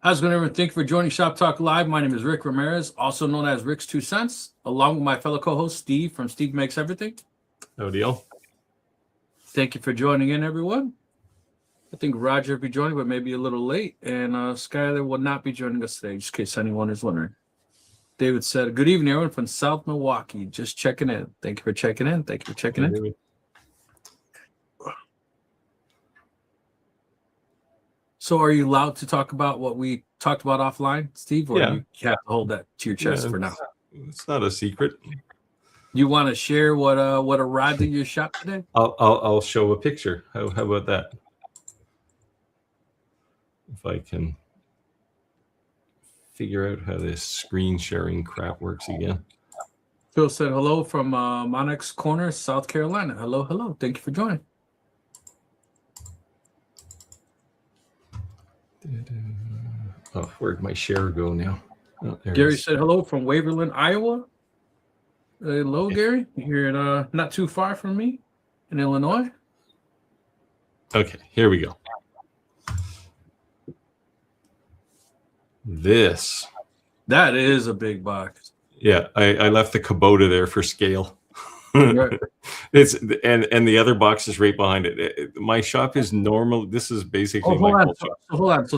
How's it going, everyone? Thank you for joining Shop Talk Live. My name is Rick Ramirez, also known as Rick's 2 Cents, along with my fellow co-host Steve from Steve Makes Everything. No deal. Thank you for joining in, everyone. I think Roger will be joining, but maybe a little late, and Skyler will not be joining us today, just in case anyone is wondering. David said, "Good evening, everyone from South Milwaukee. Just checking in. Thank you for checking in. Thank you for checking in." David. So, are you allowed to talk about what we talked about offline, Steve, or Yeah. you have to hold that to your chest for now? It's not a secret. You want to share what arrived in your shop today? I'll show a picture. How about that? If I can figure out how this screen sharing crap works again. Phil said hello from Monarch's Corner, South Carolina. Hello, hello. Thank you for joining. Oh, where'd my share go now? Oh, Gary said hello from Waverland, Iowa. Hello, Gary. You're not too far from me in Illinois. Okay, here we go. That is a big box. Yeah, I left the Kubota there for scale. Right. It's and the other box is right behind it. My shop is normal. This is basically my whole shop. Hold on. So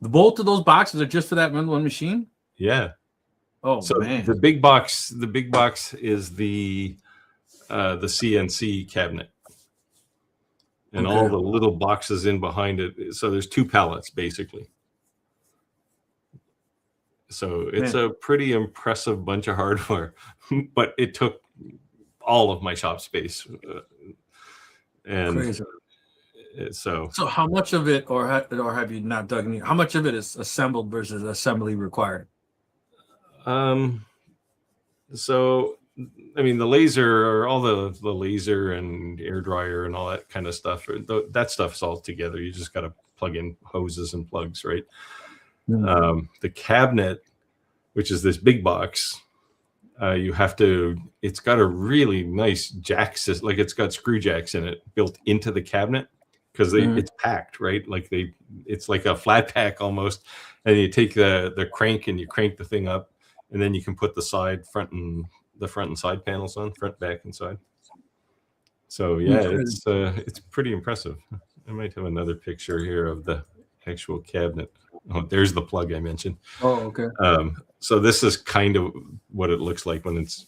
both of those boxes are just for that one machine? Yeah. Oh, so man. The big box is the CNC cabinet. And okay. all the little boxes in behind it. So there's two pallets basically. So it's a pretty impressive bunch of hardware, but it took all of my shop space. And crazy. So how much of it, or have you not dug in? How much of it is assembled versus assembly required? So I mean, the laser, or all the laser and air dryer and all that kind of stuff, that stuff's all together. You just got to plug in hoses and plugs, right? Mm-hmm. The cabinet, which is this big box, it's got a really nice jack system, like it's got screw jacks in it built into the cabinet because it's packed, right? Like it's like a flat pack almost, and you take the crank and you crank the thing up, and then you can put the front and side panels on, front, back, and side. So yeah, it's pretty impressive. I might have another picture here of the actual cabinet. Oh, there's the plug I mentioned. Oh, okay. So this is kind of what it looks like when it's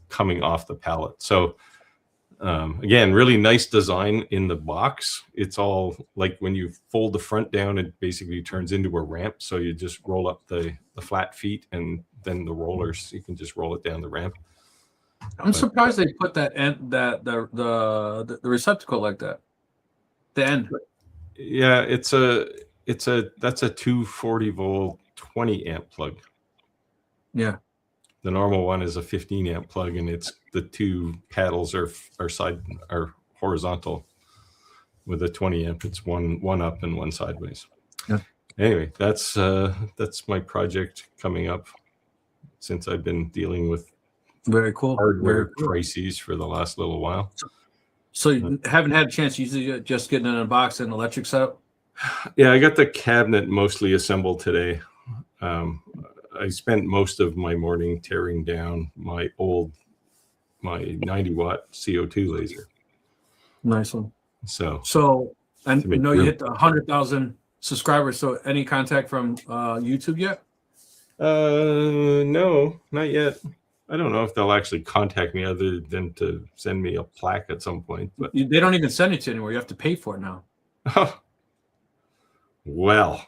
coming off the pallet. So again, really nice design in the box. It's all like when you fold the front down, it basically turns into a ramp. So you just roll up the flat feet, and then the rollers, you can just roll it down the ramp. I'm surprised they put the receptacle like that. The end. Yeah, that's a 240 volt 20 amp plug. Yeah. The normal one is a 15 amp plug, and it's the two paddles are horizontal. With a 20 amp, it's one up and one sideways. Yeah. Anyway, that's my project coming up, since I've been dealing with very cool hardware crises for the last little while. So you haven't had a chance to use it, just getting an unboxed and electric setup? Yeah, I got the cabinet mostly assembled today. I spent most of my morning tearing down my 90 watt CO2 laser. Nice one. So and you know, you hit 100,000 subscribers. So any contact from YouTube yet? No, not yet. I don't know if they'll actually contact me other than to send me a plaque at some point. But they don't even send it to you anymore. You have to pay for it now. Well,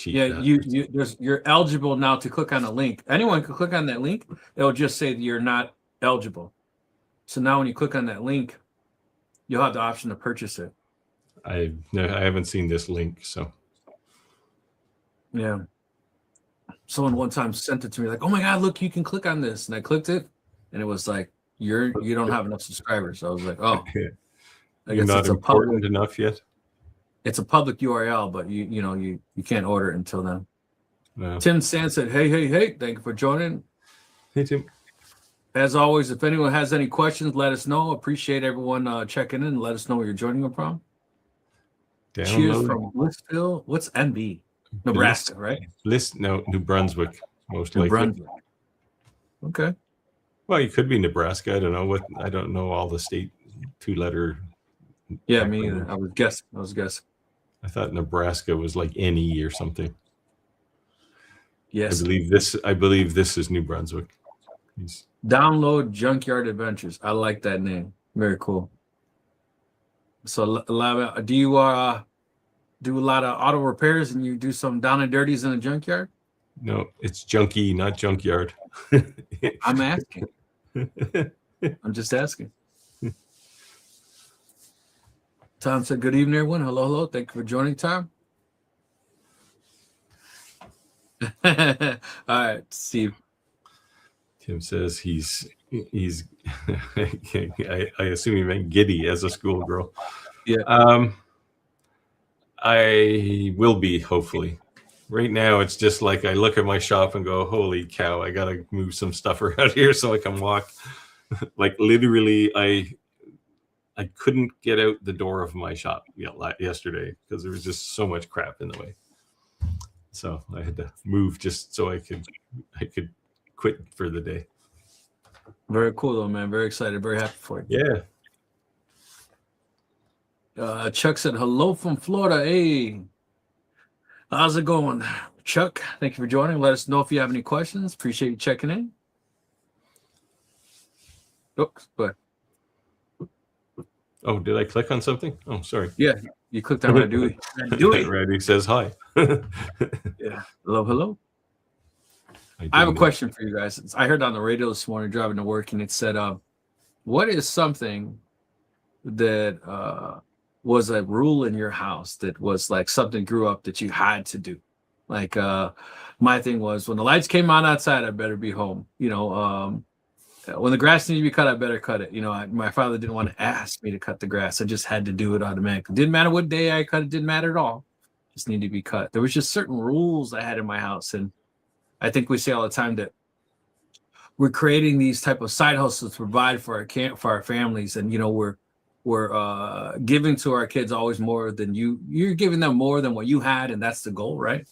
yeah, you're eligible now to click on a link. Anyone can click on that link. It'll just say that you're not eligible. So now when you click on that link, you'll have the option to purchase it. I haven't seen this link, so yeah. Someone one time sent it to me like, "Oh my God, look, you can click on this," and I clicked it, and it was like, you don't have enough subscribers. So I was like, "Oh, I guess not important enough yet." It's a public URL, but you can't order it until then. No. Tim Sand said, hey, thank you for joining. Hey, Tim. As always, if anyone has any questions, let us know. Appreciate everyone checking in. Let us know where you're joining them from. Cheers from Blissville. What's NB? Nebraska, right? New Brunswick, most New likely. Brunswick. Okay. Well, you could be Nebraska. I don't know I don't know all the state 2-letter. Yeah, me either. I was guessing. I thought Nebraska was like NE or something. Yes. I believe this is New Brunswick. Download Junkyard Adventures. I like that name. Very cool. So, do you do a lot of auto repairs and you do some down and dirties in a junkyard? No, it's junkie, not junkyard. I'm asking. I'm just asking. Tom said, good evening, everyone. Hello. Thank you for joining, Tom. All right, Steve. Tim says he's I assume he meant giddy as a schoolgirl. Yeah. I will be, hopefully. Right now, it's just like I look at my shop and go, holy cow, I got to move some stuff around here so I can walk. Like literally, I couldn't get out the door of my shop yesterday because there was just so much crap in the way. So I had to move just so I could quit for the day. Very cool, though, man. Very excited. Very happy for you. Yeah. Chuck said, hello from Florida. Hey, how's it going, Chuck? Thank you for joining. Let us know if you have any questions. Appreciate you checking in. Oops, but oh, did I click on something? Oh, sorry. Yeah, you clicked on Radu. Radu says hi. Yeah. Hello. I have a question for you guys. I heard on the radio this morning driving to work, and it said, what is something that was a rule in your house that was like something grew up that you had to do? Like my thing was when the lights came on outside, I better be home. When the grass needed to be cut, I better cut it. My father didn't want to ask me to cut the grass. I just had to do it automatically. Didn't matter what day I cut it. Didn't matter at all. Just needed to be cut. There was just certain rules I had in my house. And I think we say all the time that we're creating these type of side hustles to provide for our families. And, we're giving to our kids always more than you're giving them more than what you had. And that's the goal, right?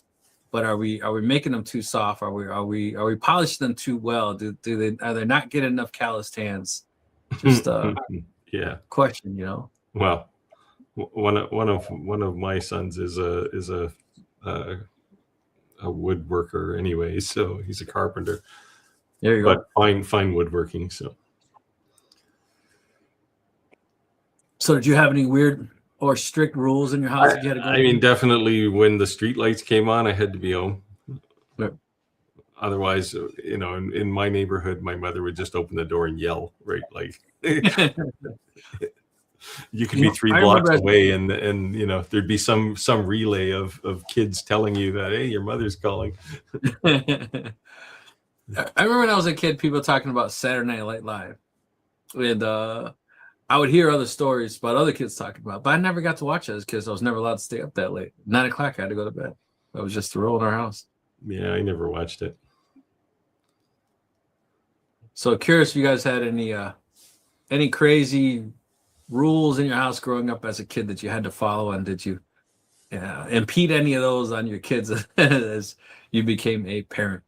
But are we making them too soft? Are we polishing them too well? Are they not getting enough calloused hands? Just yeah. Question, Well, one of my sons is a woodworker anyway, so he's a carpenter. There you go. But fine woodworking. So did you have any weird or strict rules in your house that you had to go I mean, definitely when the street lights came on, I had to be home. Right. Otherwise, in my neighborhood, my mother would just open the door and yell, right? Like you could be 3 blocks away and there'd be some relay of kids telling you that, hey, your mother's calling. I remember when I was a kid, people talking about Saturday Night Live. And I would hear other stories about other kids talking about, but I never got to watch it as a kid. I was never allowed to stay up that late. 9 o'clock, I had to go to bed. That was just the rule in our house. Yeah, I never watched it. So curious if you guys had any crazy rules in your house growing up as a kid that you had to follow, and did you impede any of those on your kids as you became a parent?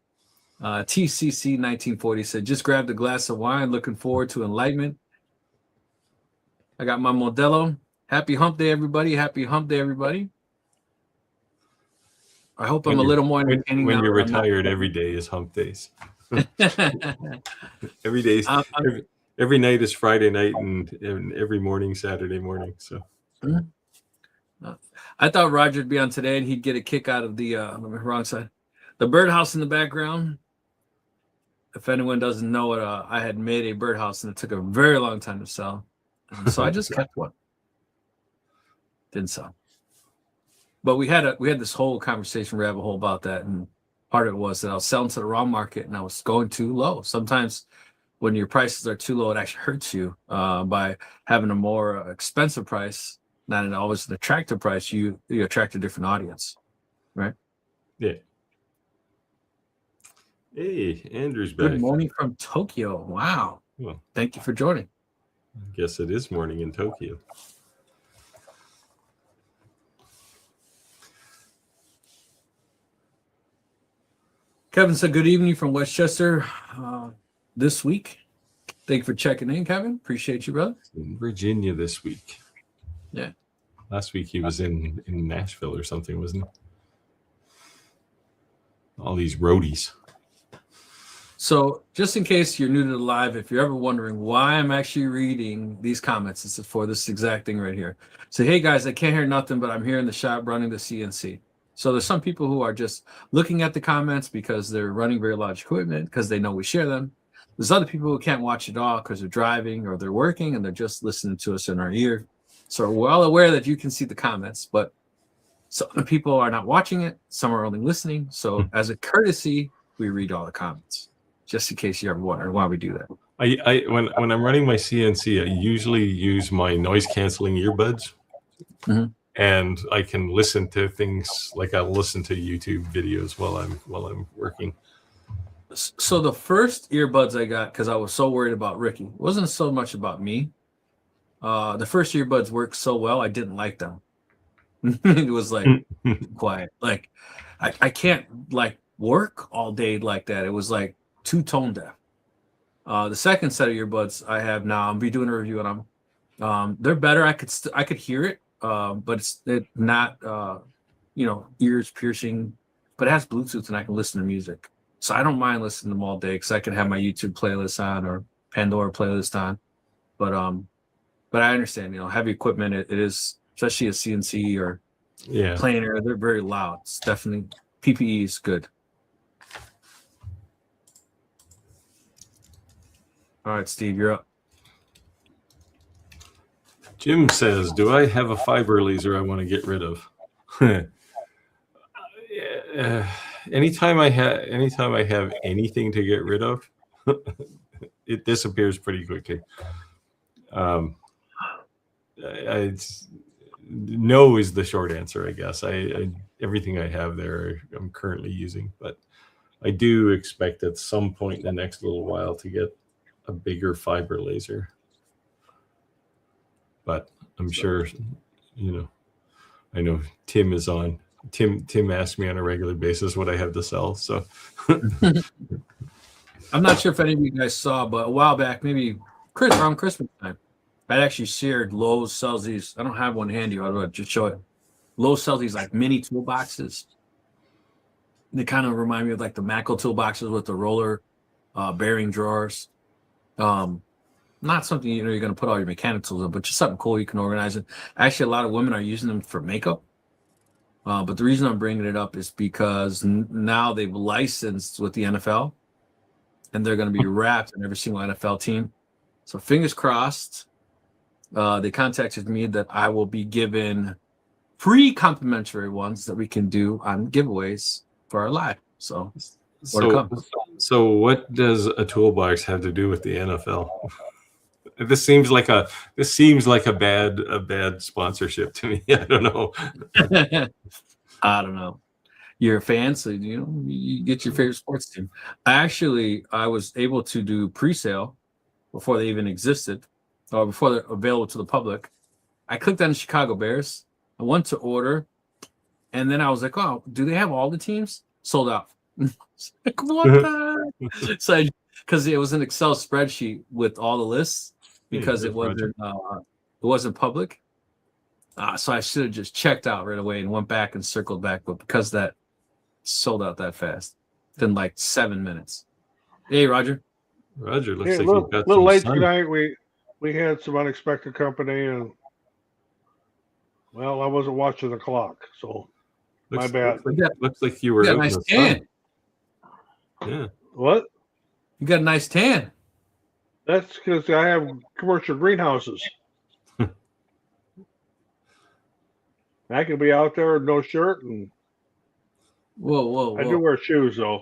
TCC 1940 said, just grabbed a glass of wine, looking forward to enlightenment. I got my Modelo. Happy hump day, everybody. Happy hump day, everybody. I hope I'm a little more entertaining. When you're retired, every day is hump days. Every day, every night is Friday night, and every morning Saturday morning. So, I thought Roger would be on today, and he'd get a kick out of the wrong side, the birdhouse in the background. If anyone doesn't know it, I had made a birdhouse, and it took a very long time to sell, so I just kept one. Didn't sell. But we had this whole conversation rabbit hole about that, and part of it was that I was selling to the wrong market and I was going too low. Sometimes when your prices are too low, it actually hurts you by having a more expensive price, not always an attractive price. You attract a different audience, right? Yeah. Hey, Andrew's back. Good morning from Tokyo. Wow. Well, thank you for joining. I guess it is morning in Tokyo. Kevin said, good evening from Westchester this week. Thank you for checking in, Kevin. Appreciate you, brother. In Virginia this week. Yeah. Last week he was in Nashville or something, wasn't he? All these roadies. So just in case you're new to the live, if you're ever wondering why I'm actually reading these comments, this is for this exact thing right here. So, hey guys, I can't hear nothing, but I'm here in the shop running the CNC. So there's some people who are just looking at the comments because they're running very large equipment because they know we share them. There's other people who can't watch it all because they're driving or they're working and they're just listening to us in our ear. So we're all aware that you can see the comments, but some people are not watching it. Some are only listening. So as a courtesy, we read all the comments, just in case you ever wonder why we do that. When I'm running my CNC, I usually use my noise canceling earbuds. Mm-hmm. And I can listen to things like I'll listen to YouTube videos while I'm working. So the first earbuds I got, because I was so worried about Ricky, wasn't so much about me. The first earbuds worked so well, I didn't like them. It was like quiet. Like I can't like work all day like that. It was like too tone deaf. The second set of earbuds I have now, I'll be doing a review on them. They're better. I could hear it. But it's not, ears piercing, but it has Bluetooth and I can listen to music. So I don't mind listening to them all day because I can have my YouTube playlist on or Pandora playlist on. But I understand, heavy equipment, it is, especially a CNC or planer, they're very loud. It's definitely, PPE is good. All right, Steve, you're up. Jim says, do I have a fiber laser I want to get rid of? Anytime I have anything to get rid of, it disappears pretty quickly. No is the short answer, I guess. Everything I have there I'm currently using, but I do expect at some point in the next little while to get a bigger fiber laser. But I'm sure, I know Tim is on. Tim asks me on a regular basis what I have to sell. So I'm not sure if any of you guys saw, but a while back, maybe around Christmas time, I actually shared Lowe's sells these. I don't have one handy. I'll just show it. Lowe's sells these like mini toolboxes. They kind of remind me of like the Mackel toolboxes with the roller bearing drawers. Not something you're going to put all your mechanic tools in, but just something cool you can organize it. Actually, a lot of women are using them for makeup. But the reason I'm bringing it up is because now they've licensed with the NFL, and they're going to be wrapped in every single NFL team. So fingers crossed. They contacted me that I will be given free complimentary ones that we can do on giveaways for our live. So what does a toolbox have to do with the NFL? This seems like a bad sponsorship to me. I don't know. I don't know. You're a fan, so you get your favorite sports team. I was able to do pre-sale before they even existed, or before they're available to the public. I clicked on the Chicago Bears. I went to order, and then I was like, "Oh, do they have all the teams sold out?" Like, what the? So, because it was an Excel spreadsheet with all the lists. Because it wasn't public, so I should have just checked out right away and went back and circled back. But because that sold out that fast, in like 7 minutes. Hey, Roger. Roger, looks like a little, you've got little late sun. tonight. We had some unexpected company, and I wasn't watching the clock, so my bad. Looks like you were out nice in the tan. sun. Yeah. What? You got a nice tan. That's because I have commercial greenhouses. I can be out there with no shirt, and whoa. I do wear shoes though.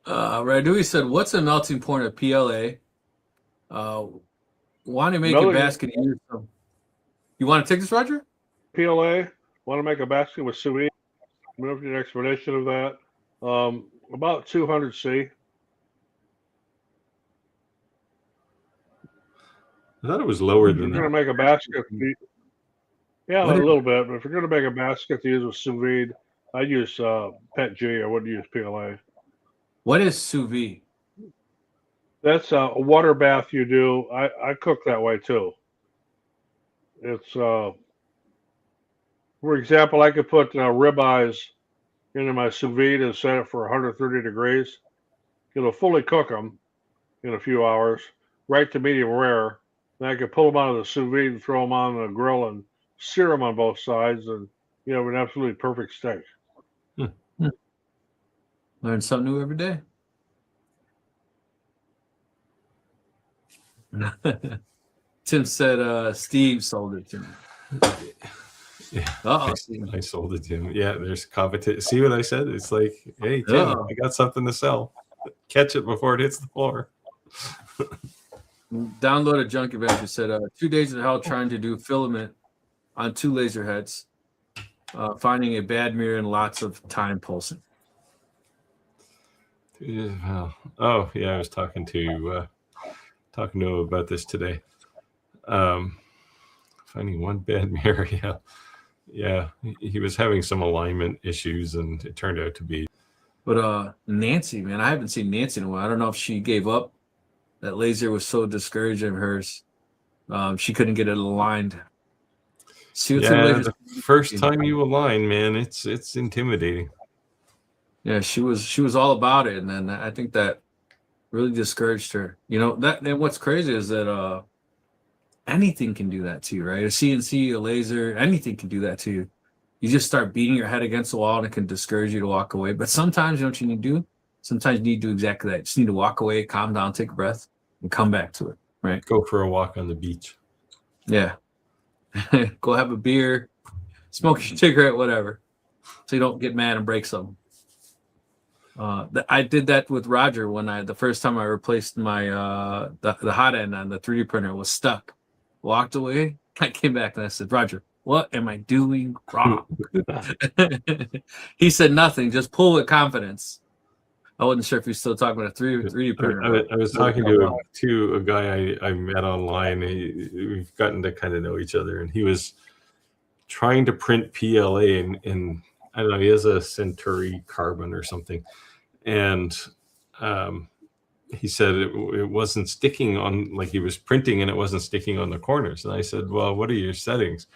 Radui said, "What's a melting point of PLA? Want to make a basket? You want to take this, Roger? PLA. Want to make a basket with sous vide? I'm going to do an explanation of that. About 200 C. I thought it was lower than that. You're going to make a basket. Yeah, a little bit. But if you're going to make a basket to use with sous vide, I use Pet G. I wouldn't use PLA. What is sous vide? That's a water bath you do. I cook that way too. It's for example, I could put ribeyes into my sous vide and set it for 130 degrees. It'll fully cook them in a few hours, right to medium rare. Then I could pull them out of the sous vide and throw them on the grill and sear them on both sides, and you have an absolutely perfect steak. Learn something new every day. Tim said Steve sold it to me. Yeah, Uh-oh. I sold it to him. Yeah, there's competition. See what I said? It's like, hey, Tim, I got something to sell. Catch it before it hits the floor. Download a Junkie Venture said 2 days of hell trying to do filament on 2 laser heads, finding a bad mirror and lots of time pulsing. Yeah, oh yeah, I was talking to him about this today. Finding one bad mirror. Yeah, he was having some alignment issues, and it turned out to be. But Nancy, man, I haven't seen Nancy in a while. I don't know if she gave up. That laser was so discouraging hers. She couldn't get it aligned. The first time you align, man, it's intimidating. Yeah, she was all about it, and then I think that really discouraged her. You know, that and what's crazy is that anything can do that to you, right? A CNC, a laser, anything can do that to you. You just start beating your head against the wall, and it can discourage you to walk away. But sometimes, you know what you need to do? Sometimes you need to do exactly that. You just need to walk away, calm down, take a breath, and come back to it, right? Go for a walk on the beach. Yeah. Go have a beer, smoke a cigarette, whatever, so you don't get mad and break something. I did that with Roger when the first time I replaced my the hot end on the 3D printer was stuck. Walked away. I came back and I said, Roger, what am I doing wrong? He said nothing. Just pull with confidence. I wasn't sure if he's still talking about a 3D printer. I was talking to a guy I met online. We've gotten to kind of know each other, and he was trying to print PLA in I don't know, he has a Centuri Carbon or something, and he said it wasn't sticking on, like he was printing and it wasn't sticking on the corners. And I said, well, what are your settings?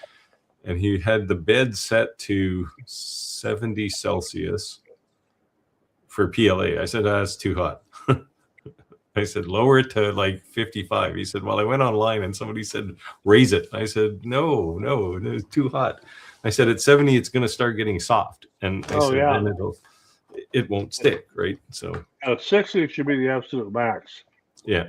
And he had the bed set to 70 Celsius for PLA. I said, that's too hot. I said, lower it to like 55. He said, well, I went online and somebody said, raise it. I said, no, it's too hot. I said, at 70, it's going to start getting soft. And I said, then it won't stick, right? So at 60, it should be the absolute max. Yeah.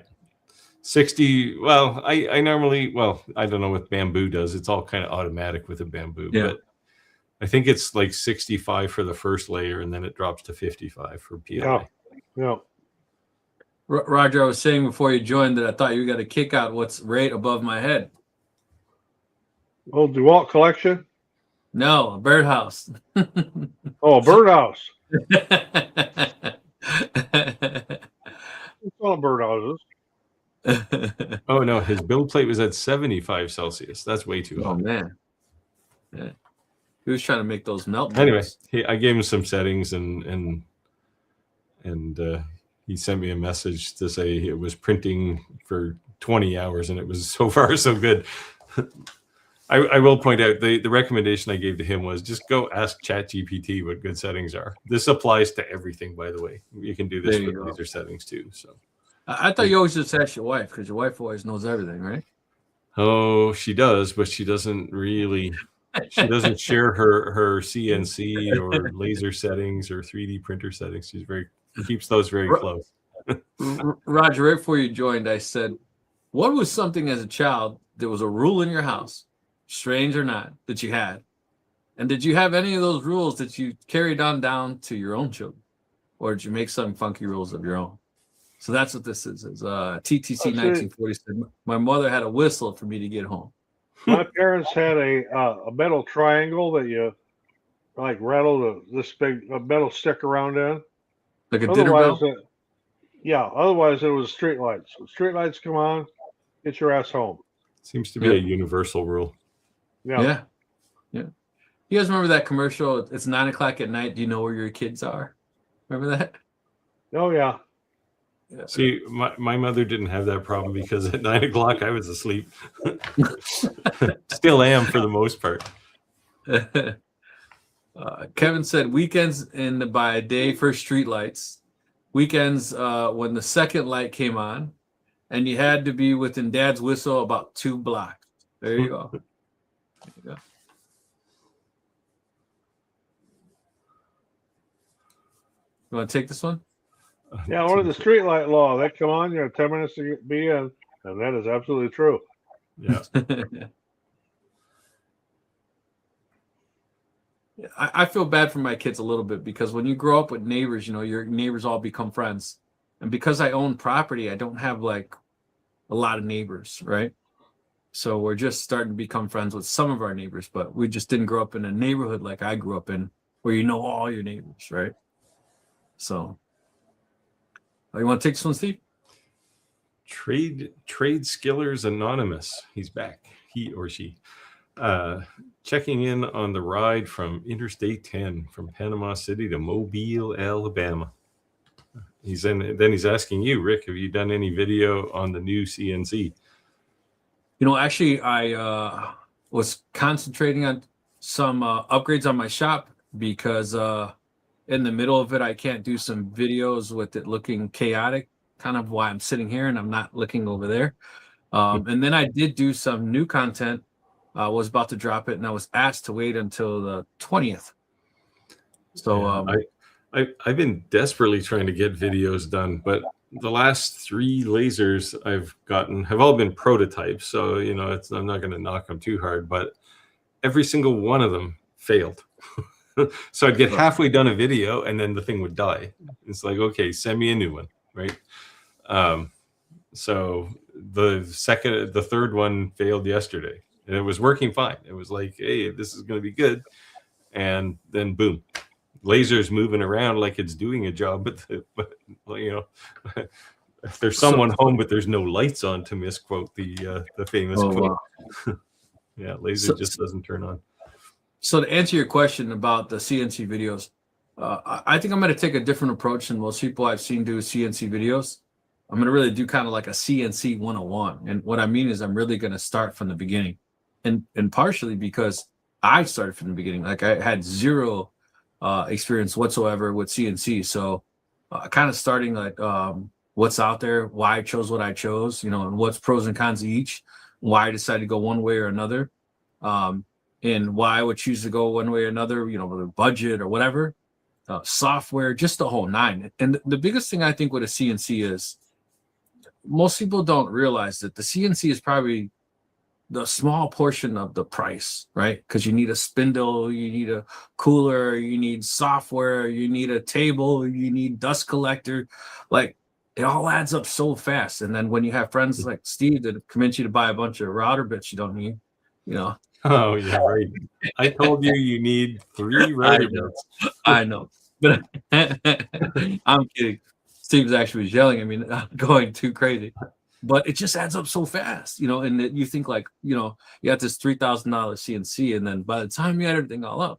60, well, I normally, I don't know what bamboo does. It's all kind of automatic with a bamboo. Yeah. But I think it's like 65 for the first layer, and then it drops to 55 for PLA. Yeah. Roger, I was saying before you joined that I thought you got a kick out what's right above my head. Oh, DeWalt collection? No, a birdhouse. Oh, a birdhouse. It's all birdhouses. Oh, no, his build plate was at 75 Celsius. That's way too hot. Oh, man. Yeah. He was trying to make those melt. Anyway, I gave him some settings, and he sent me a message to say it was printing for 20 hours, and it was so far so good. I will point out the recommendation I gave to him was just go ask ChatGPT what good settings are. This applies to everything, by the way. You can do this with laser settings too. So I thought you always just ask your wife, because your wife always knows everything, right? Oh, she does, but she doesn't really. She doesn't share her CNC or laser settings or 3D printer settings. She keeps those very close. Roger, right before you joined, I said, what was something as a child that was a rule in your house, strange or not, that you had? And did you have any of those rules that you carried on down to your own children? Or did you make some funky rules of your own? So that's what this is. TTC 1940 said, my mother had a whistle for me to get home. My parents had a metal triangle that you like rattle this big metal stick around in. Like a dinner bell? Otherwise it was street lights. When street lights come on, get your ass home. Seems to be a universal rule. Yeah. You You guys remember that commercial? It's 9:00 at night. Do you know where your kids are? Remember that? Oh yeah. Yeah. See, my mother didn't have that problem because at 9 o'clock I was asleep. Still am for the most part. Kevin said weekends and by day for street lights. Weekends when the second light came on, and you had to be within Dad's whistle about 2 blocks. There you go. There you go. You want to take this one? Yeah, under the street light law, they come on, you have 10 minutes to be in, and that is absolutely true. Yeah. I feel bad for my kids a little bit because when you grow up with neighbors, your neighbors all become friends. And because I own property, I don't have like a lot of neighbors, right? So we're just starting to become friends with some of our neighbors, but we just didn't grow up in a neighborhood like I grew up in where you know all your neighbors, right? So you want to take this one, Steve? Trade Skillers Anonymous. He's back. He or she. Checking in on the ride from Interstate 10 from Panama City to Mobile, Alabama. Then he's asking you, Rick, have you done any video on the new CNC? Actually, I was concentrating on some upgrades on my shop because in the middle of it, I can't do some videos with it looking chaotic, kind of why I'm sitting here and I'm not looking over there. And then I did do some new content. I was about to drop it, and I was asked to wait until the 20th. So I've been desperately trying to get videos done, but the last 3 lasers I've gotten have all been prototypes. So, I'm not going to knock them too hard, but every single one of them failed. So I'd get halfway done a video and then the thing would die. It's like, okay, send me a new one, right? So the third one failed yesterday. And it was working fine. It was like, hey, this is going to be good. And then boom, laser's moving around like it's doing a job. But there's someone home, but there's no lights on, to misquote the famous quote. Wow. Yeah, laser just doesn't turn on. So to answer your question about the CNC videos, I think I'm going to take a different approach than most people I've seen do CNC videos. I'm going to really do kind of like a CNC 101. And what I mean is I'm really going to start from the beginning. And partially because I started from the beginning. Like I had zero experience whatsoever with CNC. So kind of starting like what's out there, why I chose what I chose, and what's pros and cons of each, why I decided to go one way or another, and why I would choose to go one way or another, whether budget or whatever, software, just the whole nine. And the biggest thing I think with a CNC is most people don't realize that the CNC is probably the small portion of the price, right? Because you need a spindle, you need a cooler, you need software, you need a table, you need dust collector. Like it all adds up so fast. And then when you have friends like Steve that convince you to buy a bunch of router bits you don't need, Oh yeah, right. I told you need 3 router bits. I know, but I'm kidding. Steve's actually was yelling at me, going too crazy. But it just adds up so fast, and you think like, you got this $3,000 CNC, and then by the time you add everything all up,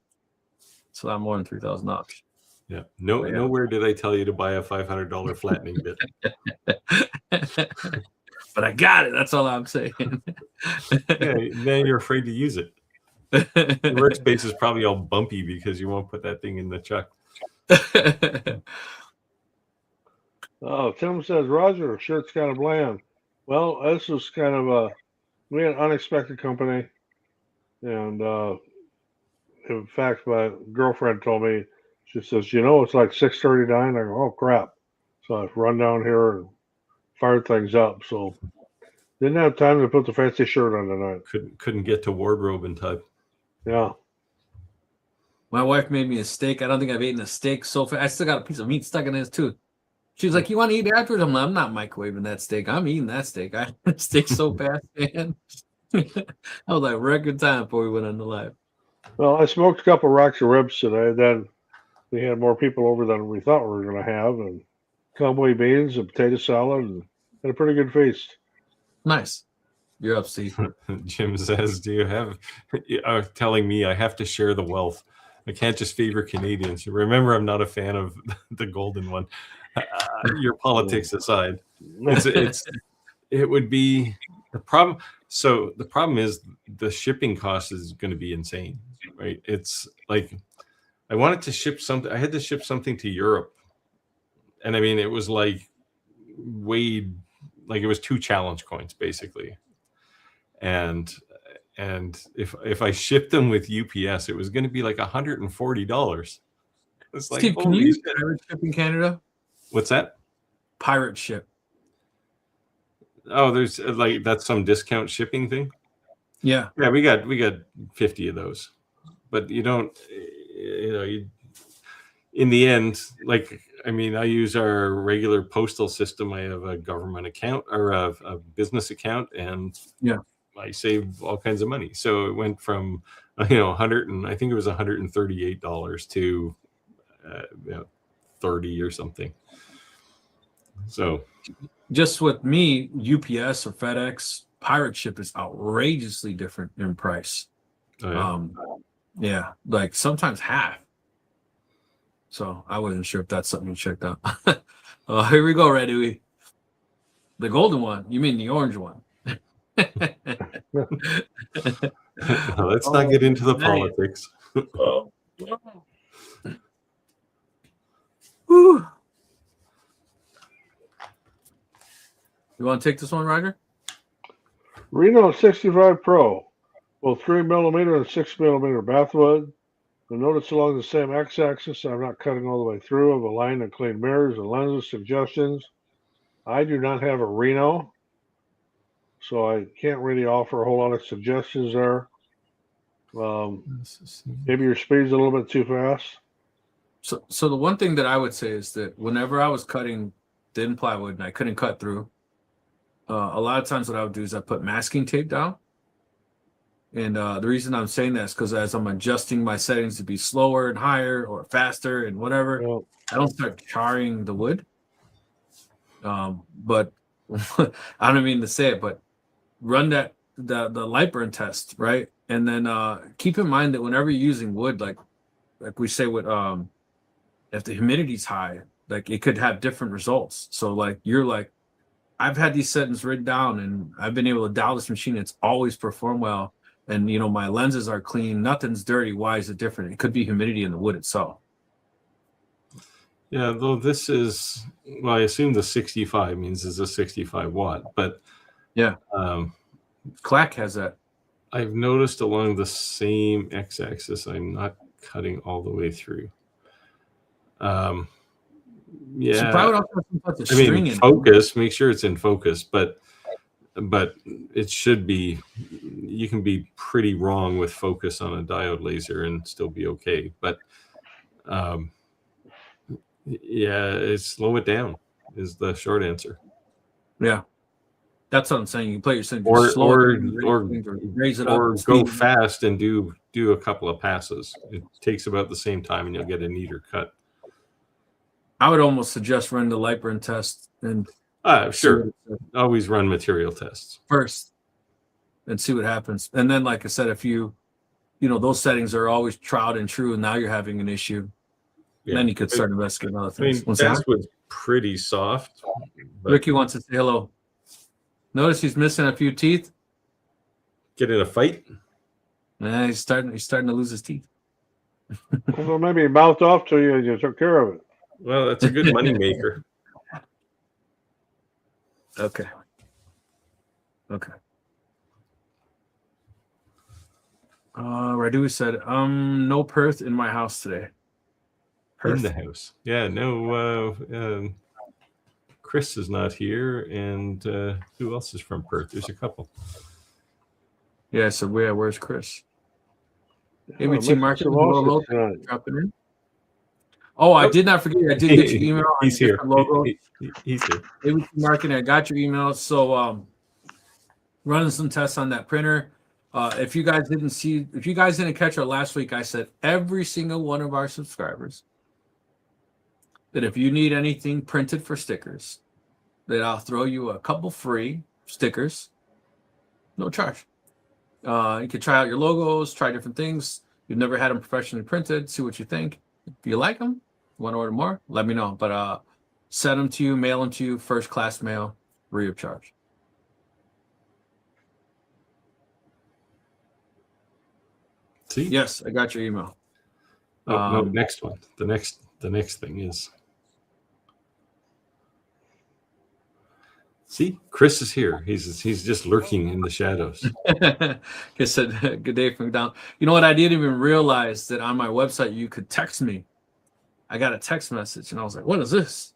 it's a lot more than $3,000. Yeah. Nowhere did I tell you to buy a $500 flattening bit. But I got it. That's all I'm saying. Yeah, then you're afraid to use it. The workspace is probably all bumpy because you won't put that thing in the chuck. Oh, Tim says, Roger, shirt's kind of bland. Well, this was kind of we had an unexpected company. And in fact, my girlfriend told me, she says, it's like 6:39. I go, oh, crap. So I run down here and fired things up. So didn't have time to put the fancy shirt on tonight. Couldn't get to wardrobe in time. Yeah. My wife made me a steak. I don't think I've eaten a steak so fast. I still got a piece of meat stuck in this too. She's like, you want to eat afterwards? I'm like, I'm not microwaving that steak. I'm eating that steak. I steak so fast, man. I was like record time before we went on the live. Well, I smoked a couple racks of ribs today. Then we had more people over than we thought we were going to have, and cowboy beans and potato salad, and had a pretty good feast. Nice. You're up, Steve. Jim says, "Do you have?" Telling me I have to share the wealth. I can't just favor Canadians. Remember, I'm not a fan of the golden one. Your politics aside, it would be the problem. So the problem is the shipping cost is going to be insane, right? It's like I wanted to ship something. I had to ship something to Europe, and I mean it was like weighed like it was 2 challenge coins basically, and if I shipped them with UPS, it was going to be like $140. It's like, Steve, can you holy use shit. pirate ship in Canada? What's that? Pirate ship. Oh, there's like that's some discount shipping thing. Yeah. Yeah, we got 50 of those, but you don't, you in the end, like I mean, I use our regular postal system. I have a government account or a business account, and yeah, I save all kinds of money. So it went from I think it was $138 to 30 or something. So just with me, UPS or FedEx, pirate ship is outrageously different in price. Yeah, like sometimes half. So I wasn't sure if that's something you checked out. Here we go, Redui. The golden one. You mean the orange one? Let's not get into the politics. Whew. You want to take this one, Roger? Reno 65 Pro, both 3mm and 6mm bathwood. The notice along the same x-axis. I'm not cutting all the way through. Of aligned and clean mirrors and lenses. Suggestions. I do not have a Reno, so I can't really offer a whole lot of suggestions there. Maybe your speed's a little bit too fast. So the one thing that I would say is that whenever I was cutting thin plywood and I couldn't cut through, a lot of times what I would do is I put masking tape down. And the reason I'm saying that is because as I'm adjusting my settings to be slower and higher or faster and whatever, I don't start charring the wood. But I don't mean to say it, but run the light burn test, right? And then keep in mind that whenever you're using wood, like we say with if the humidity's high, like it could have different results. So like I've had these settings written down and I've been able to dial this machine. It's always performed well. And, my lenses are clean. Nothing's dirty. Why is it different? It could be humidity in the wood itself. Yeah, though this is, well, I assume the 65 means it's a 65 watt, but yeah, Clack has that. I've noticed along the same x-axis, I'm not cutting all the way through. Yeah, so probably put the string in focus. Make sure it's in focus, but it should be. You can be pretty wrong with focus on a diode laser and still be okay. But yeah, slow it down is the short answer. Yeah, that's what I'm saying. You play your thing, or raise it or up, go fast and do a couple of passes. It takes about the same time, and you'll get a neater cut. I would almost suggest running the light burn test and sure, always run material tests first and see what happens. And then, like I said, if those settings are always tried and true, and now you're having an issue, then you could start investigating other things. Basswood's pretty soft. Ricky wants to say hello. Notice he's missing a few teeth. Get in a fight? Nah, he's starting to lose his teeth. Well, maybe he mouthed off to you and you took care of it. Well, that's a good money maker. Okay. Radu said, no Perth in my house today. Perth. In the house. Yeah, no. Chris is not here, and who else is from Perth? There's a couple. Yeah, so where's Chris? ABC Market dropping in. Oh, I did not forget. I did get your email. He's here. Logo. He's here. ABC Market, I got your email. So running some tests on that printer. If you guys didn't catch our last week, I said every single one of our subscribers that if you need anything printed for stickers, that I'll throw you a couple free stickers. no charge. You can try out your logos, try different things. You've never had them professionally printed. See what you think. If you like them, want to order more, let me know. But send them to you, mail them to you, first class mail, free of charge. See? Yes, I got your email. No, next one. The next thing is. See, Chris is here. He's just lurking in the shadows. He said, "Good day from down." You know what? I didn't even realize that on my website you could text me. I got a text message, and I was like, "What is this?"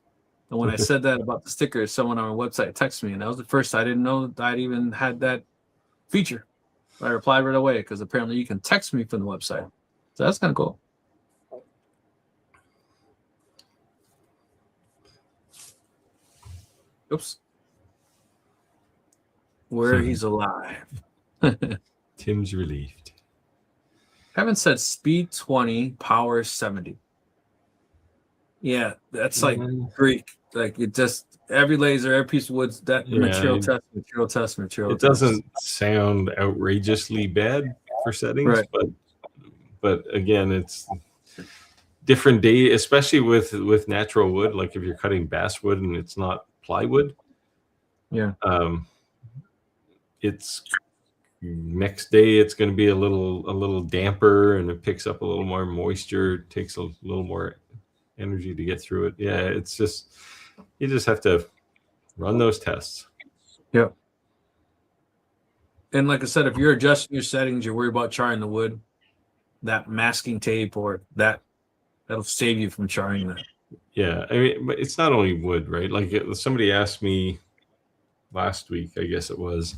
And when I said that about the stickers, someone on my website texted me, and that was the first. I didn't know that I'd even had that feature. I replied right away because apparently you can text me from the website. So that's kind of cool. Oops. Where he's alive. Tim's relieved. Kevin said speed 20, power 70. Yeah, that's like Greek. Like it just every laser, every piece of wood, that material test. It doesn't sound outrageously bad for settings, right. but again, it's different day, especially with natural wood. Like if you're cutting basswood and it's not plywood. Yeah. It's next day it's going to be a little damper, and it picks up a little more moisture. It takes a little more energy to get through it. Yeah, it's just you just have to run those tests. Yep. And like I said, if you're adjusting your settings, you're worried about charring the wood, that masking tape or that'll save you from charring that. Yeah, I mean, but it's not only wood, right? Like somebody asked me last week, I guess it was,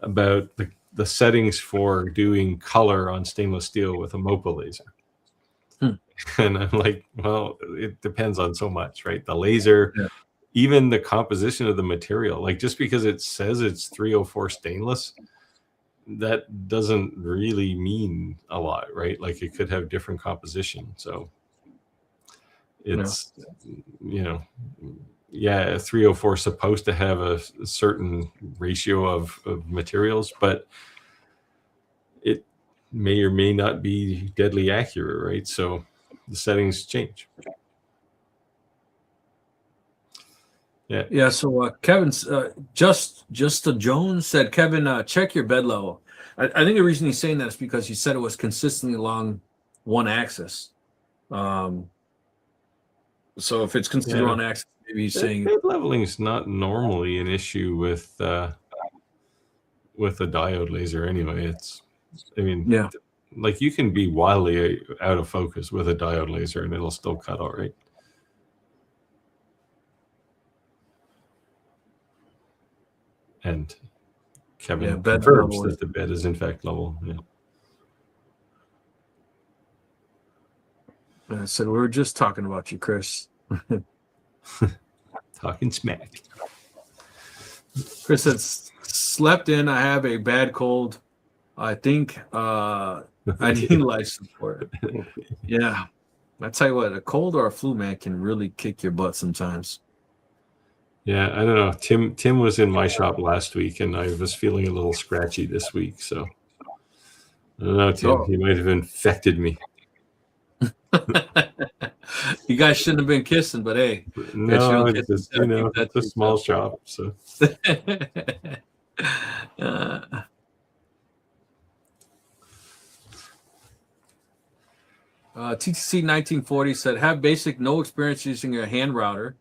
about the settings for doing color on stainless steel with a MOPA laser. And I'm like, well, it depends on so much, right? The laser, even the composition of the material. Like just because it says it's 304 stainless, that doesn't really mean a lot, right? Like it could have different composition. So it's, 304 is supposed to have a certain ratio of materials, but it may or may not be deadly accurate, right? So the settings change. Yeah. So Kevin's just Jones said, Kevin, check your bed level. I think the reason he's saying that is because he said it was consistently along one axis. So if it's consistently on axis, maybe he's saying bed leveling is not normally an issue with a diode laser anyway. Like you can be wildly out of focus with a diode laser and it'll still cut all right. And Kevin confirms that the bed is in fact level. Yeah. I said, we were just talking about you, Chris. Talking smack. Chris said, slept in. I have a bad cold. I think I need life support. Yeah. I tell you what, a cold or a flu, man, can really kick your butt sometimes. Yeah, I don't know. Tim was in my shop last week, and I was feeling a little scratchy this week. So I don't know, Tim. He might have infected me. You guys shouldn't have been kissing, but hey, no, it's just, it's a small shop. So TTC 1940 said, have basic no experience using a hand router,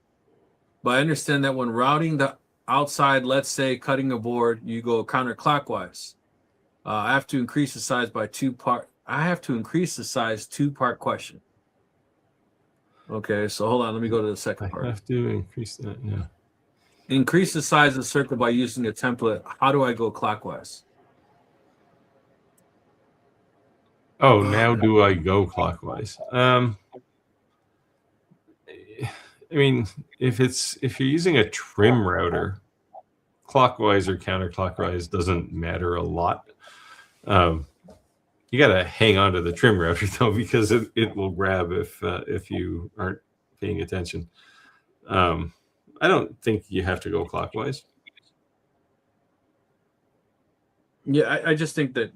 but I understand that when routing the outside, let's say cutting a board, you go counterclockwise. I have to increase the size by two-part question. Okay, so hold on. Let me go to the second part. I have to increase that, yeah. Increase the size of the circle by using a template. How do I go clockwise? Oh, now do I go clockwise? I mean, if you're using a trim router, clockwise or counterclockwise doesn't matter a lot. You got to hang on to the trim router though, because it will grab if you aren't paying attention. I don't think you have to go clockwise. Yeah, I just think that,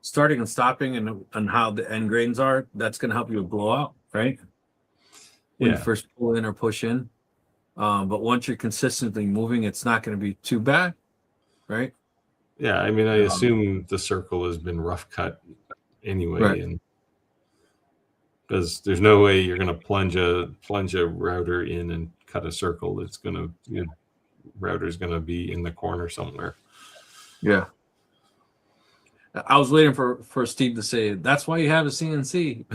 starting and stopping and how the end grains are, that's going to help you with blowout, right? When you Yeah. first pull in or push in. But once you're consistently moving, it's not going to be too bad, right? Yeah, I mean, I assume the circle has been rough cut anyway, Right. and because there's no way you're going to plunge a router in and cut a circle. It's going to, router's going to be in the corner somewhere. Yeah. I was waiting for Steve to say that's why you have a CNC.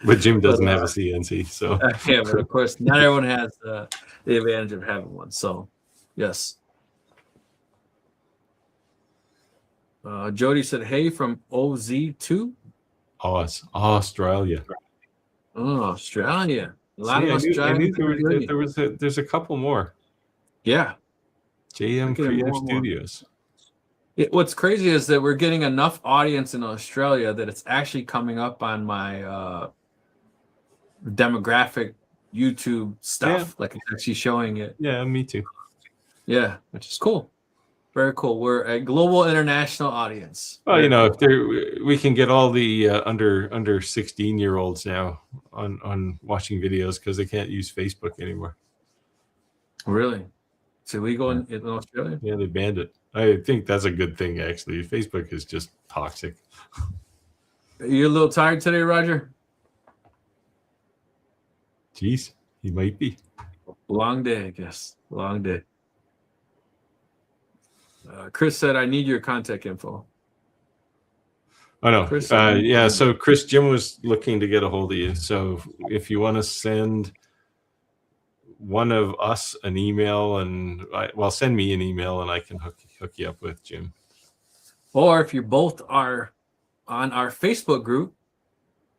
But Jim doesn't have a CNC, so yeah, but of course, not everyone has the advantage of having one. So, yes. Jody said, "Hey from OZ2." Oh, it's Australia. Oh, Australia. A lot See, of us I knew driving. there's a couple more. Yeah. JM Getting Creative more and more. Studios. What's crazy is that we're getting enough audience in Australia that it's actually coming up on my demographic YouTube stuff. Yeah. Like it's actually showing it. Yeah, me too. Yeah, which is cool. Very cool. We're a global international audience. Well, Very cool. if we can get all the under 16-year-olds now on watching videos because they can't use Facebook anymore. Really? It's illegal in Australia? Yeah, they banned it. I think that's a good thing, actually. Facebook is just toxic. Are you a little tired today, Roger? Jeez, he might be. Long day, I guess. Long day. Chris said, "I need your contact info." Oh no, Chris, yeah. So Chris, Jim was looking to get a hold of you. So if you want to send one of us an email, send me an email, and I can hook you up with Jim. Or if you both are on our Facebook group.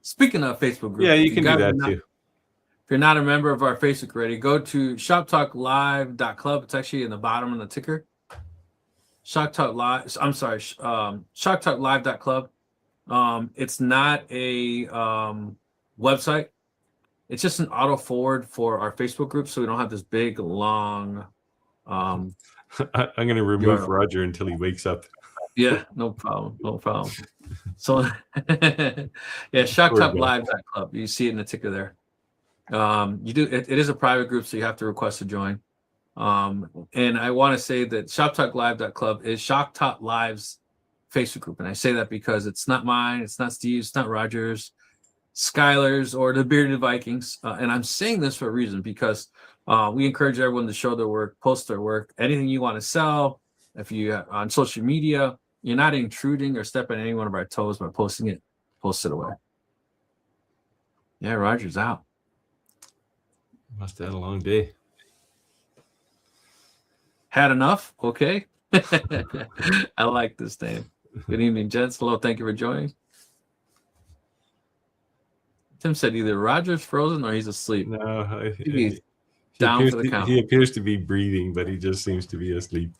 Speaking of Facebook group, yeah, you can do that too. If you're not a member of our Facebook already, go to ShopTalkLive.club. It's actually in the bottom of the ticker. ShopTalkLive.club. It's not a website. It's just an auto forward for our Facebook group, so we don't have this big long. I'm going to remove Roger until he wakes up. Yeah, no problem. So, yeah, ShopTalkLive.club. You see it in the ticker there. You do. It is a private group, so you have to request to join. And I want to say that ShopTalkLive.club is ShopTalkLive's Facebook group, and I say that because it's not mine, it's not Steve's, it's not Roger's, Skylar's, or the Bearded Vikings. And I'm saying this for a reason because we encourage everyone to show their work, post their work, anything you want to sell. If you on social media, you're not intruding or stepping on any one of our toes by posting it. Post it away. Yeah, Roger's out. Must have had a long day. Had enough? Okay. I like this name. Good evening, gents. Hello, thank you for joining. Tim said either Roger's frozen or he's asleep. No, he's down for the count. He appears to be breathing, but he just seems to be asleep.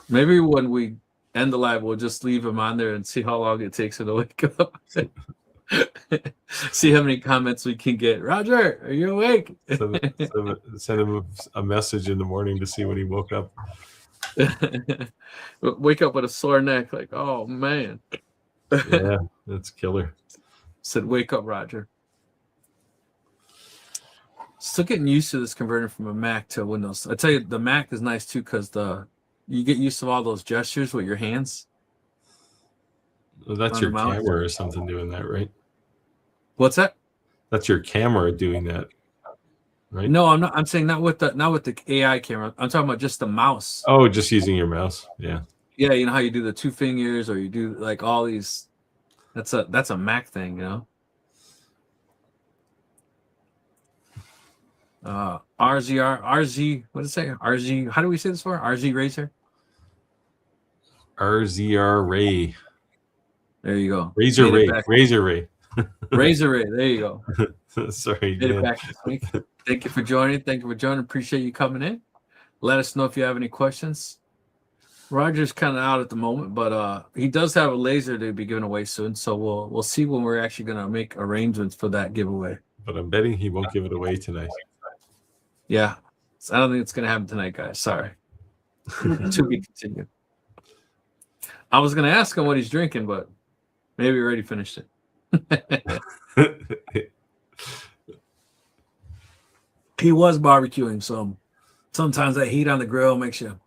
Maybe when we end the live, we'll just leave him on there and see how long it takes him to wake up. See how many comments we can get. Roger, are you awake? Send him a message in the morning to see when he woke up. Wake up with a sore neck, like, oh man. Yeah, that's killer. Said, wake up, Roger. Still getting used to this converting from a Mac to Windows. I tell you, the Mac is nice too because you get used to all those gestures with your hands. Well, that's your camera or something doing that, right? What's that? That's your camera doing that, right? No, I'm not. I'm saying not with the AI camera. I'm talking about just the mouse. Oh, just using your mouse. Yeah. Yeah, you know how you do the 2 fingers, or you do like all these. That's a Mac thing, you know. RZ. What did it say? RZ. How do we say this for? RZ Razer. RZR Ray. There you go. Razor Ray. Razor Ray. Razor Ray. There you go. Sorry. Made it back this week. Thank you for joining. Appreciate you coming in. Let us know if you have any questions. Roger's kind of out at the moment, but he does have a laser to be given away soon. So we'll see when we're actually going to make arrangements for that giveaway. But I'm betting he won't give it away tonight. Yeah. So I don't think it's going to happen tonight, guys. Sorry. To be continued. I was going to ask him what he's drinking, but maybe he already finished it. He was barbecuing, so sometimes that heat on the grill makes you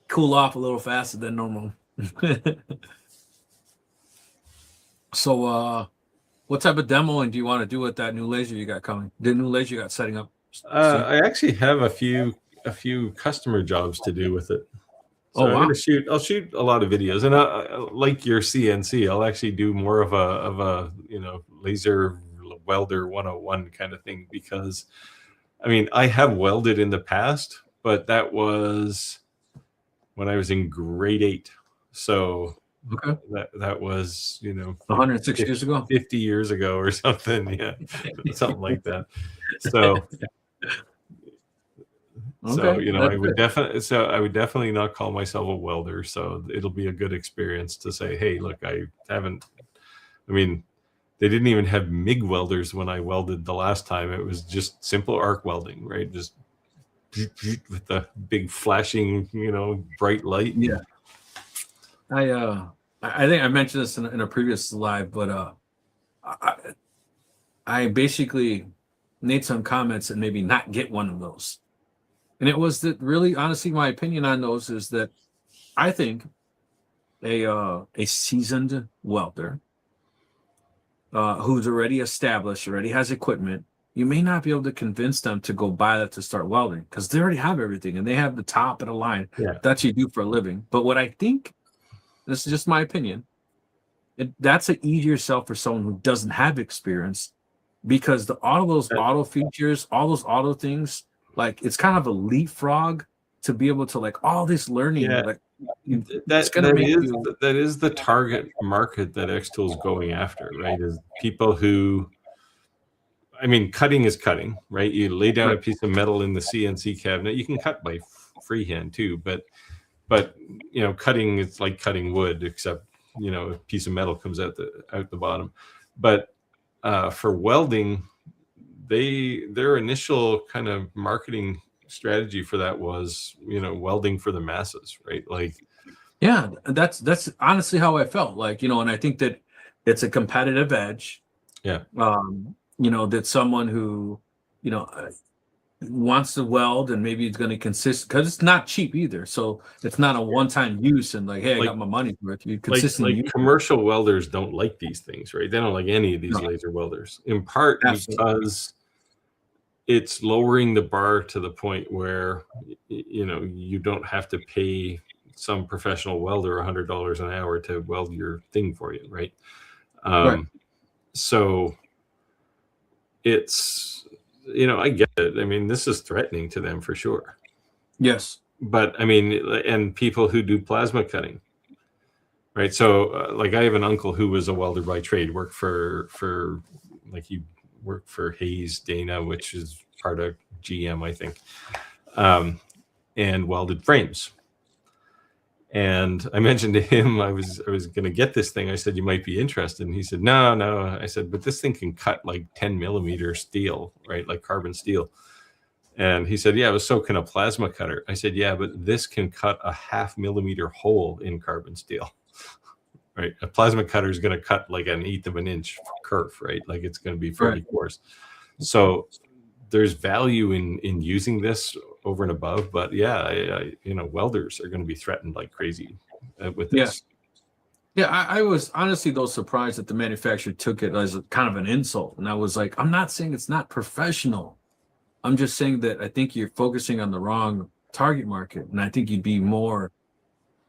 cool off a little faster than normal. So, what type of demoing do you want to do with that new laser you got coming? The new laser you got setting up? I actually have a few customer jobs to do with it. So Oh, wow. I'll shoot a lot of videos, and like your CNC, I'll actually do more of a laser welder 101 kind of thing, because I mean, I have welded in the past, but that was when I was in grade 8. So okay, that was 106 years ago. 50 years ago or something. Yeah, something like that. So. So Okay, I would definitely not call myself a welder. So it'll be a good experience to say, hey, look, I mean, they didn't even have MIG welders when I welded the last time. It was just simple arc welding, right? Just with the big flashing, bright light. Yeah. I think I mentioned this in a previous live, but I basically made some comments and maybe not get one of those. And it was that really, honestly, my opinion on those is that I think a seasoned welder who's already established, already has equipment, you may not be able to convince them to go buy that to start welding, because they already have everything and they have the top of the line that you do for a living. But what I think, this is just my opinion, that's an easier sell for someone who doesn't have experience, because all those auto features, all those auto things, like it's kind of a leapfrog to be able to all this learning. Yeah. That is the target market that Xtool is going after, right? Is people who, I mean, cutting is cutting, right? You lay down a piece of metal in the CNC cabinet. You can cut by freehand too, but cutting, it's like cutting wood, except a piece of metal comes out the bottom. But for welding, their initial kind of marketing strategy for that was welding for the masses, right? that's honestly how I felt, and I think that it's a competitive edge. That someone who wants to weld, and maybe it's going to consist, because it's not cheap either, so it's not a one-time use and hey, I got my money for it. You consistently commercial welders don't like these things, right? They don't like any of these laser welders, in part because it's lowering the bar to the point where you don't have to pay some professional welder $100 an hour to weld your thing for you, right? So it's I get it. I mean, this is threatening to them for sure. Yes, but I mean, and people who do plasma cutting, right? So I have an uncle who was a welder by trade, worked for he worked for Hayes Dana, which is part of GM, I think, and welded frames. And I mentioned to him I was going to get this thing. I said, you might be interested. And he said, no. I said, but this thing can cut 10 millimeter steel, right? Like carbon steel. And he said, yeah, so can a plasma cutter. I said, yeah, but this can cut a 0.5 millimeter hole in carbon steel, right? A plasma cutter is going to cut 1/8 of an inch kerf, right? It's going to be fairly coarse. So there's value in using this over and above, but welders are going to be threatened like crazy with this. I was honestly though surprised that the manufacturer took it as kind of an insult, and I was like, I'm not saying it's not professional, I'm just saying that I think you're focusing on the wrong target market, and I think you'd be more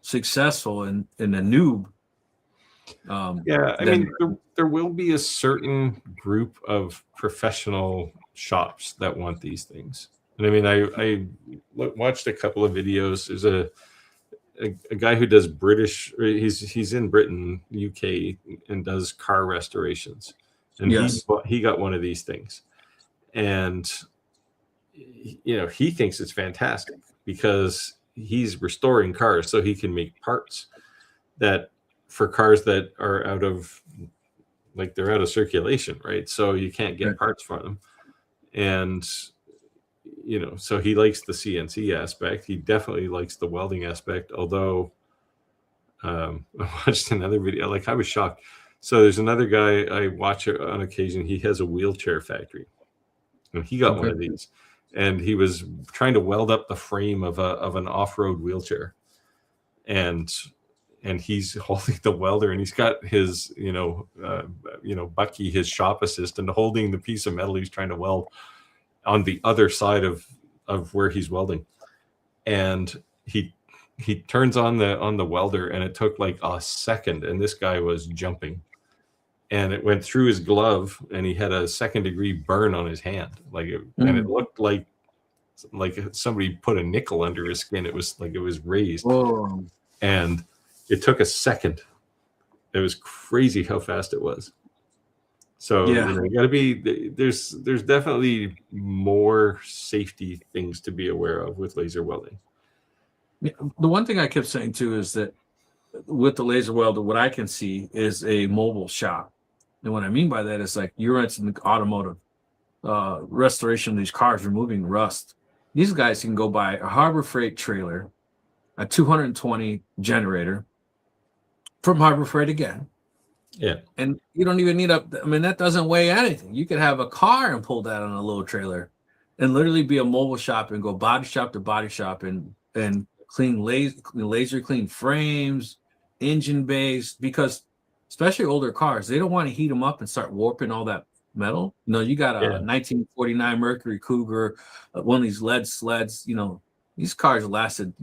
successful in a noob. I mean, there will be a certain group of professional shops that want these things. And I mean, I watched a couple of videos. There's a guy who does British, he's in Britain, UK, and does car restorations. And he got one of these things. And he thinks it's fantastic because he's restoring cars so he can make parts that for cars that are out of they're out of circulation, right? So you can't get parts for them. And so he likes the CNC aspect. He definitely likes the welding aspect, although I watched another video, like I was shocked. So there's another guy I watch on occasion. He has a wheelchair factory, and he got one of these, and he was trying to weld up the frame of an off-road wheelchair, and he's holding the welder, and he's got his Bucky, his shop assistant, holding the piece of metal he's trying to weld on the other side of where he's welding, and he turns on the welder, and it took like a second, and this guy was jumping, and it went through his glove, and he had a 2nd-degree burn on his hand, and it looked like somebody put a nickel under his skin. It was like it was raised. Whoa. And it took a second. It was crazy how fast it was. So you got to be, there's definitely more safety things to be aware of with laser welding. Yeah, the one thing I kept saying too is that with the laser welder, what I can see is a mobile shop. And what I mean by that is like you're into the automotive restoration of these cars, removing rust. These guys can go buy a Harbor Freight trailer, a 220 generator from Harbor Freight again. Yeah. And you don't even need that doesn't weigh anything. You could have a car and pull that on a little trailer and literally be a mobile shop and go body shop to body shop and clean laser clean frames, engine bays, because especially older cars, they don't want to heat them up and start warping all that metal. You got a 1949 Mercury Cougar, one of these lead sleds. These cars lasted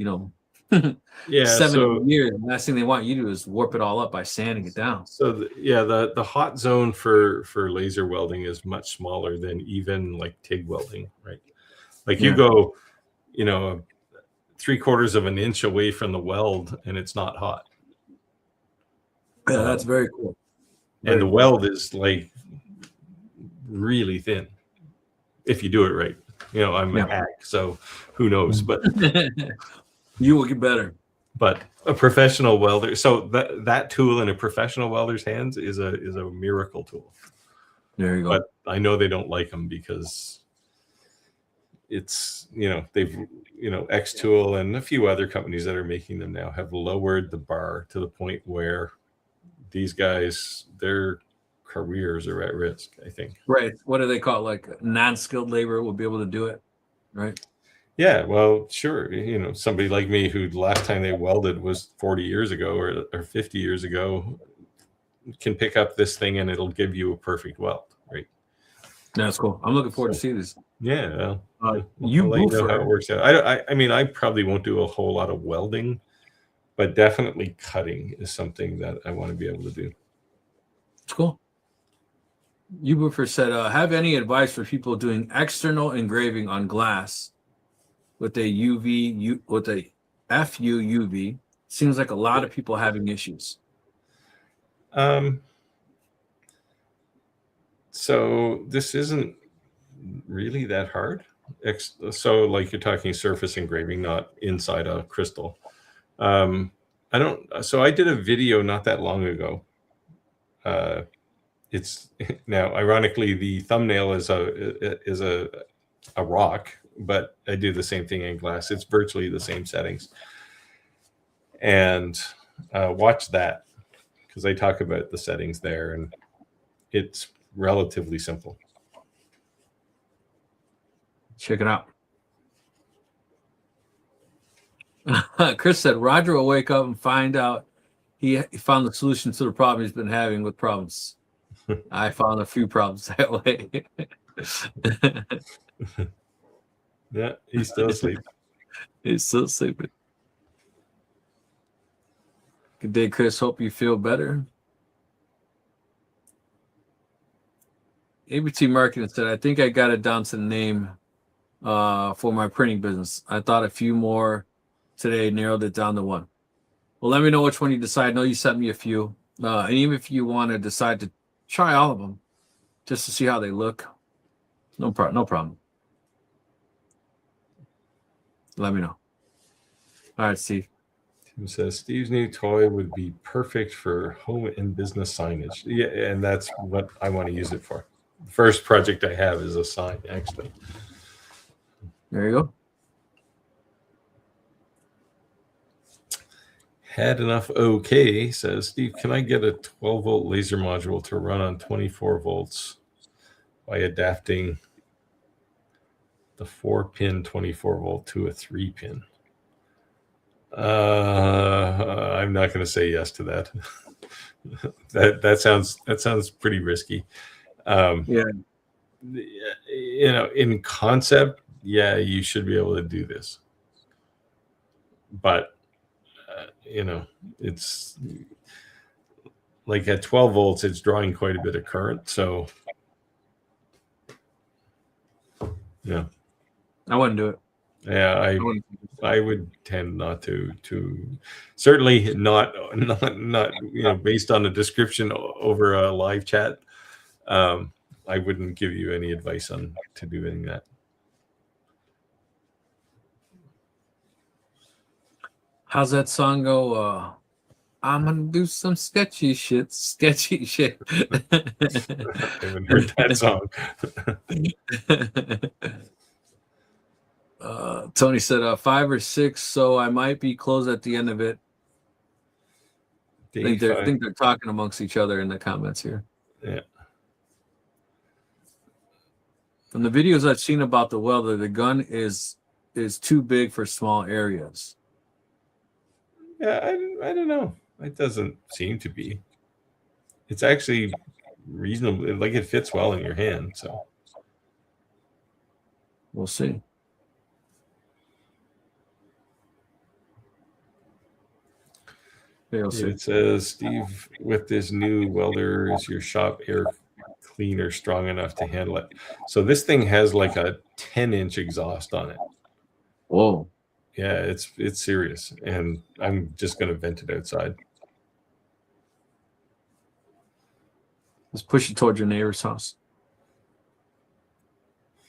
7 years. The last thing they want you to do is warp it all up by sanding it down. So the hot zone for laser welding is much smaller than even like TIG welding, right? Like you go 3/4 of an inch away from the weld and it's not hot. Yeah, that's very cool. And the weld is like really thin if you do it right. I'm a hack, so who knows? But you will get better. But a professional welder, so that tool in a professional welder's hands is a miracle tool. There you go. But I know they don't like them because it's they've X Tool and a few other companies that are making them now have lowered the bar to the point where these guys, their careers are at risk, I think. Right. What do they call it? Like non-skilled labor will be able to do it, right? Yeah, well, sure. Somebody like me who the last time they welded was 40 years ago or 50 years ago can pick up this thing and it'll give you a perfect weld, right? That's cool. I'm looking forward to see this. Yeah. I'll let you know how it works out. I probably won't do a whole lot of welding, but definitely cutting is something that I want to be able to do. It's cool. Boofer said, have any advice for people doing external engraving on glass with a FUV? Seems like a lot of people having issues. So this isn't really that hard. So like you're talking surface engraving, not inside a crystal. So I did a video not that long ago. It's now ironically the thumbnail is a rock, but I do the same thing in glass. It's virtually the same settings. And watch that because I talk about the settings there, and it's relatively simple. Check it out. Chris said Roger will wake up and find out he found the solution to the problem he's been having with problems. I found a few problems that way. Yeah, he's still asleep. He's still sleeping. Good day, Chris. Hope you feel better. ABT Marketing said, I think I got it down to the name for my printing business. I thought a few more today, narrowed it down to one. Well, let me know which one you decide. I know you sent me a few. And even if you want to decide to try all of them just to see how they look, no problem. Let me know. All right, Steve. Tim says Steve's new toy would be perfect for home and business signage. Yeah, and that's what I want to use it for. The first project I have is a sign, actually. There you go. Had enough. Okay, says Steve. Can I get a 12-volt laser module to run on 24 volts by adapting the 4-pin 24-volt to a 3-pin? I'm not going to say yes to that. that sounds pretty risky. Yeah. In concept, yeah, you should be able to do this, but it's like at 12 volts, it's drawing quite a bit of current. So, yeah, I wouldn't do it. Yeah, I would tend not to certainly not based on the description over a live chat. I wouldn't give you any advice on to doing that. How's that song go? I'm gonna do some sketchy shit. I haven't heard that song. Tony said 5 or 6, so I might be close at the end of it. I think they're talking amongst each other in the comments here. Yeah. From the videos I've seen about the welder, the gun is too big for small areas. Yeah, I don't know. It doesn't seem to be. It's actually reasonable. Like it fits well in your hand. So we'll see. It says, Steve, with this new welder, is your shop air cleaner strong enough to handle it? So this thing has like a 10-inch exhaust on it. Whoa. Yeah, it's serious. And I'm just going to vent it outside. Let's push it towards your neighbor's house.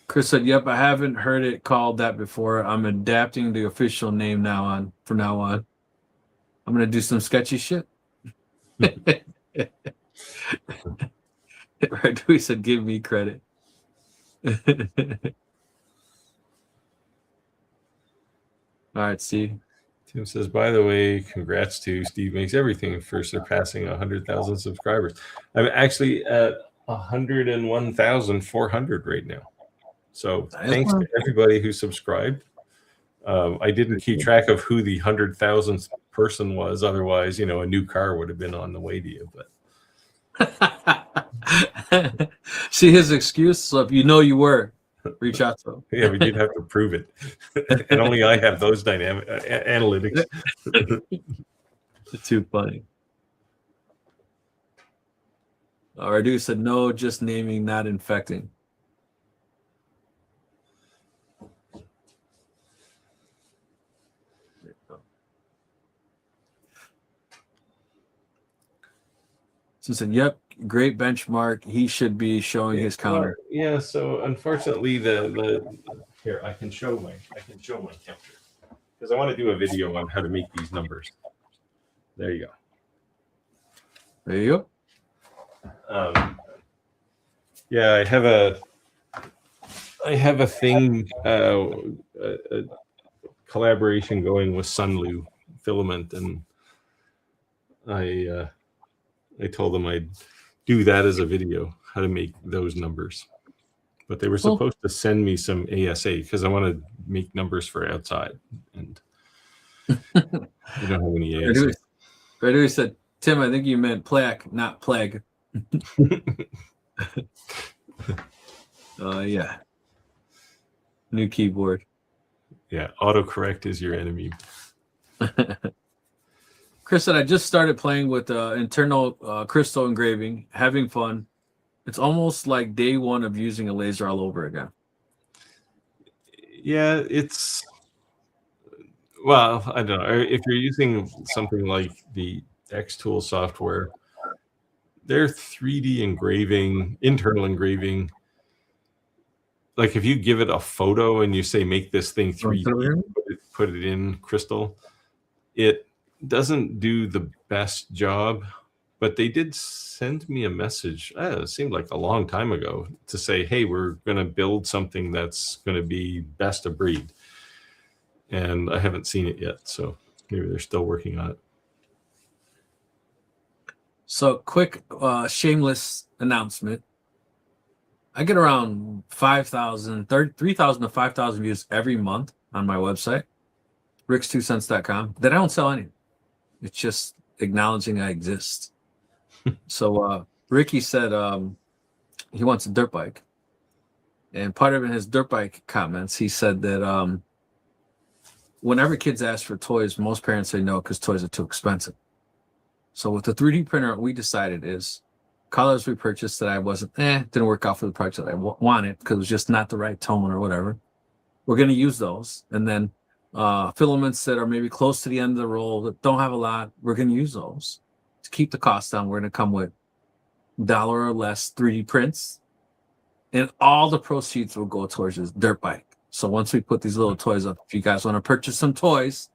Chris said, yep, I haven't heard it called that before. I'm adapting the official name from now on. I'm going to do some sketchy shit. Right, we said, give me credit. All right, Steve. Tim says, by the way, congrats to Steve Makes Everything for surpassing 100,000 subscribers. I'm actually at 101,400 right now. So thanks to everybody who subscribed. I didn't keep track of who the 100,000th person was. Otherwise, a new car would have been on the way to you. But see his excuse. So if you were, reach out to him. Yeah, but you'd have to prove it, and only I have those dynamic analytics. It's too funny. Our dude said no, just naming, not infecting. So said, yep, great benchmark. He should be showing his counter. Yeah, so unfortunately the here I can show my counter because I want to do a video on how to make these numbers. There you go. There you go. Yeah, I have a thing, a collaboration going with Sunlu Filament, and I told them I'd do that as a video, how to make those numbers. But they were supposed to send me some ASA because I want to make numbers for outside, and I don't have any ASA. Right, said, Tim, I think you meant plaque, not plague. Yeah. New keyboard. Yeah, autocorrect is your enemy. Chris said, I just started playing with internal crystal engraving, having fun. It's almost like day one of using a laser all over again. Yeah, well, I don't know. If you're using something like the X-Tool software, their 3D engraving, internal engraving, like if you give it a photo and you say, make this thing 3D, put it in crystal, it doesn't do the best job but they did send me a message. It seemed like a long time ago to say, hey, we're going to build something that's going to be best of breed. And I haven't seen it yet. So maybe they're still working on it. So quick, shameless announcement. I get around 3,000 to 5,000 views every month on my website, rick's2cents.com, that I don't sell anything. It's just acknowledging I exist. So Ricky said he wants a dirt bike. And part of in his dirt bike comments, he said that whenever kids ask for toys, most parents say no because toys are too expensive. So with the 3D printer, what we decided is colors we purchased that I wasn't, didn't work out for the price that I wanted because it was just not the right tone or whatever. We're going to use those. And then filaments that are maybe close to the end of the roll that don't have a lot, we're going to use those to keep the cost down. We're going to come with $1 or less 3D prints, and all the proceeds will go towards this dirt bike. So once we put these little toys up, if you guys want to purchase some toys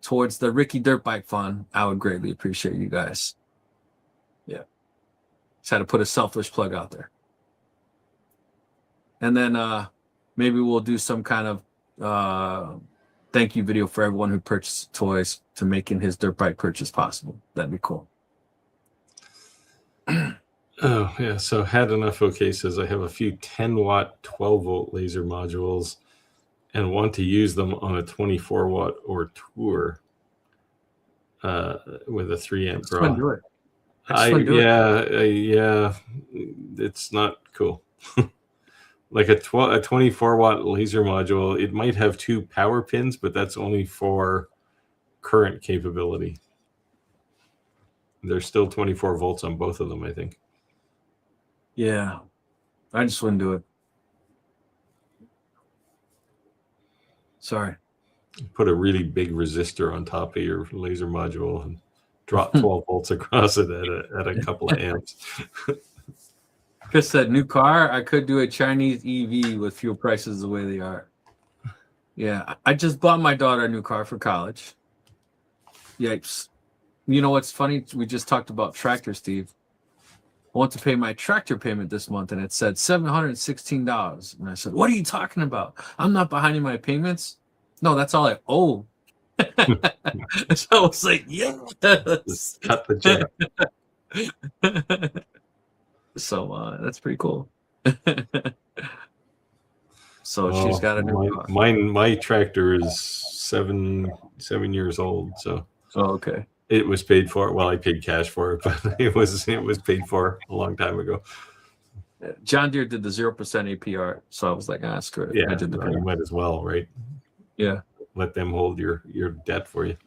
towards the Ricky Dirt Bike Fund, I would greatly appreciate you guys. Yeah. Just had to put a selfish plug out there. And then maybe we'll do some kind of thank you video for everyone who purchased toys to making his dirt bike purchase possible. That'd be cool. Oh, yeah. So had enough. Okay, says I have a few 10-watt, 12-volt laser modules and want to use them on a 24-watt or tour with a 3-amp draw. Do it. Yeah, it's not cool. Like a 24-watt laser module, it might have 2 power pins, but that's only for current capability. There's still 24 volts on both of them, I think. Yeah, I just wouldn't do it. Sorry. Put a really big resistor on top of your laser module and drop 12 volts across it at a couple of amps. Chris said, new car, I could do a Chinese EV with fuel prices the way they are. Yeah, I just bought my daughter a new car for college. Yikes. You know what's funny? We just talked about tractor, Steve. I want to pay my tractor payment this month, and it said $716. And I said, what are you talking about? I'm not behind in my payments. No, that's all I owe. So I was like, yes. Just cut the check. So that's pretty cool. So she's got a new car. My tractor is seven years old. So okay. It was paid for. Well, I paid cash for it, but it was paid for a long time ago. John Deere did the 0% APR, so I was like, screw it. Yeah, I did the you might as well, right? Yeah. Let them hold your debt for you.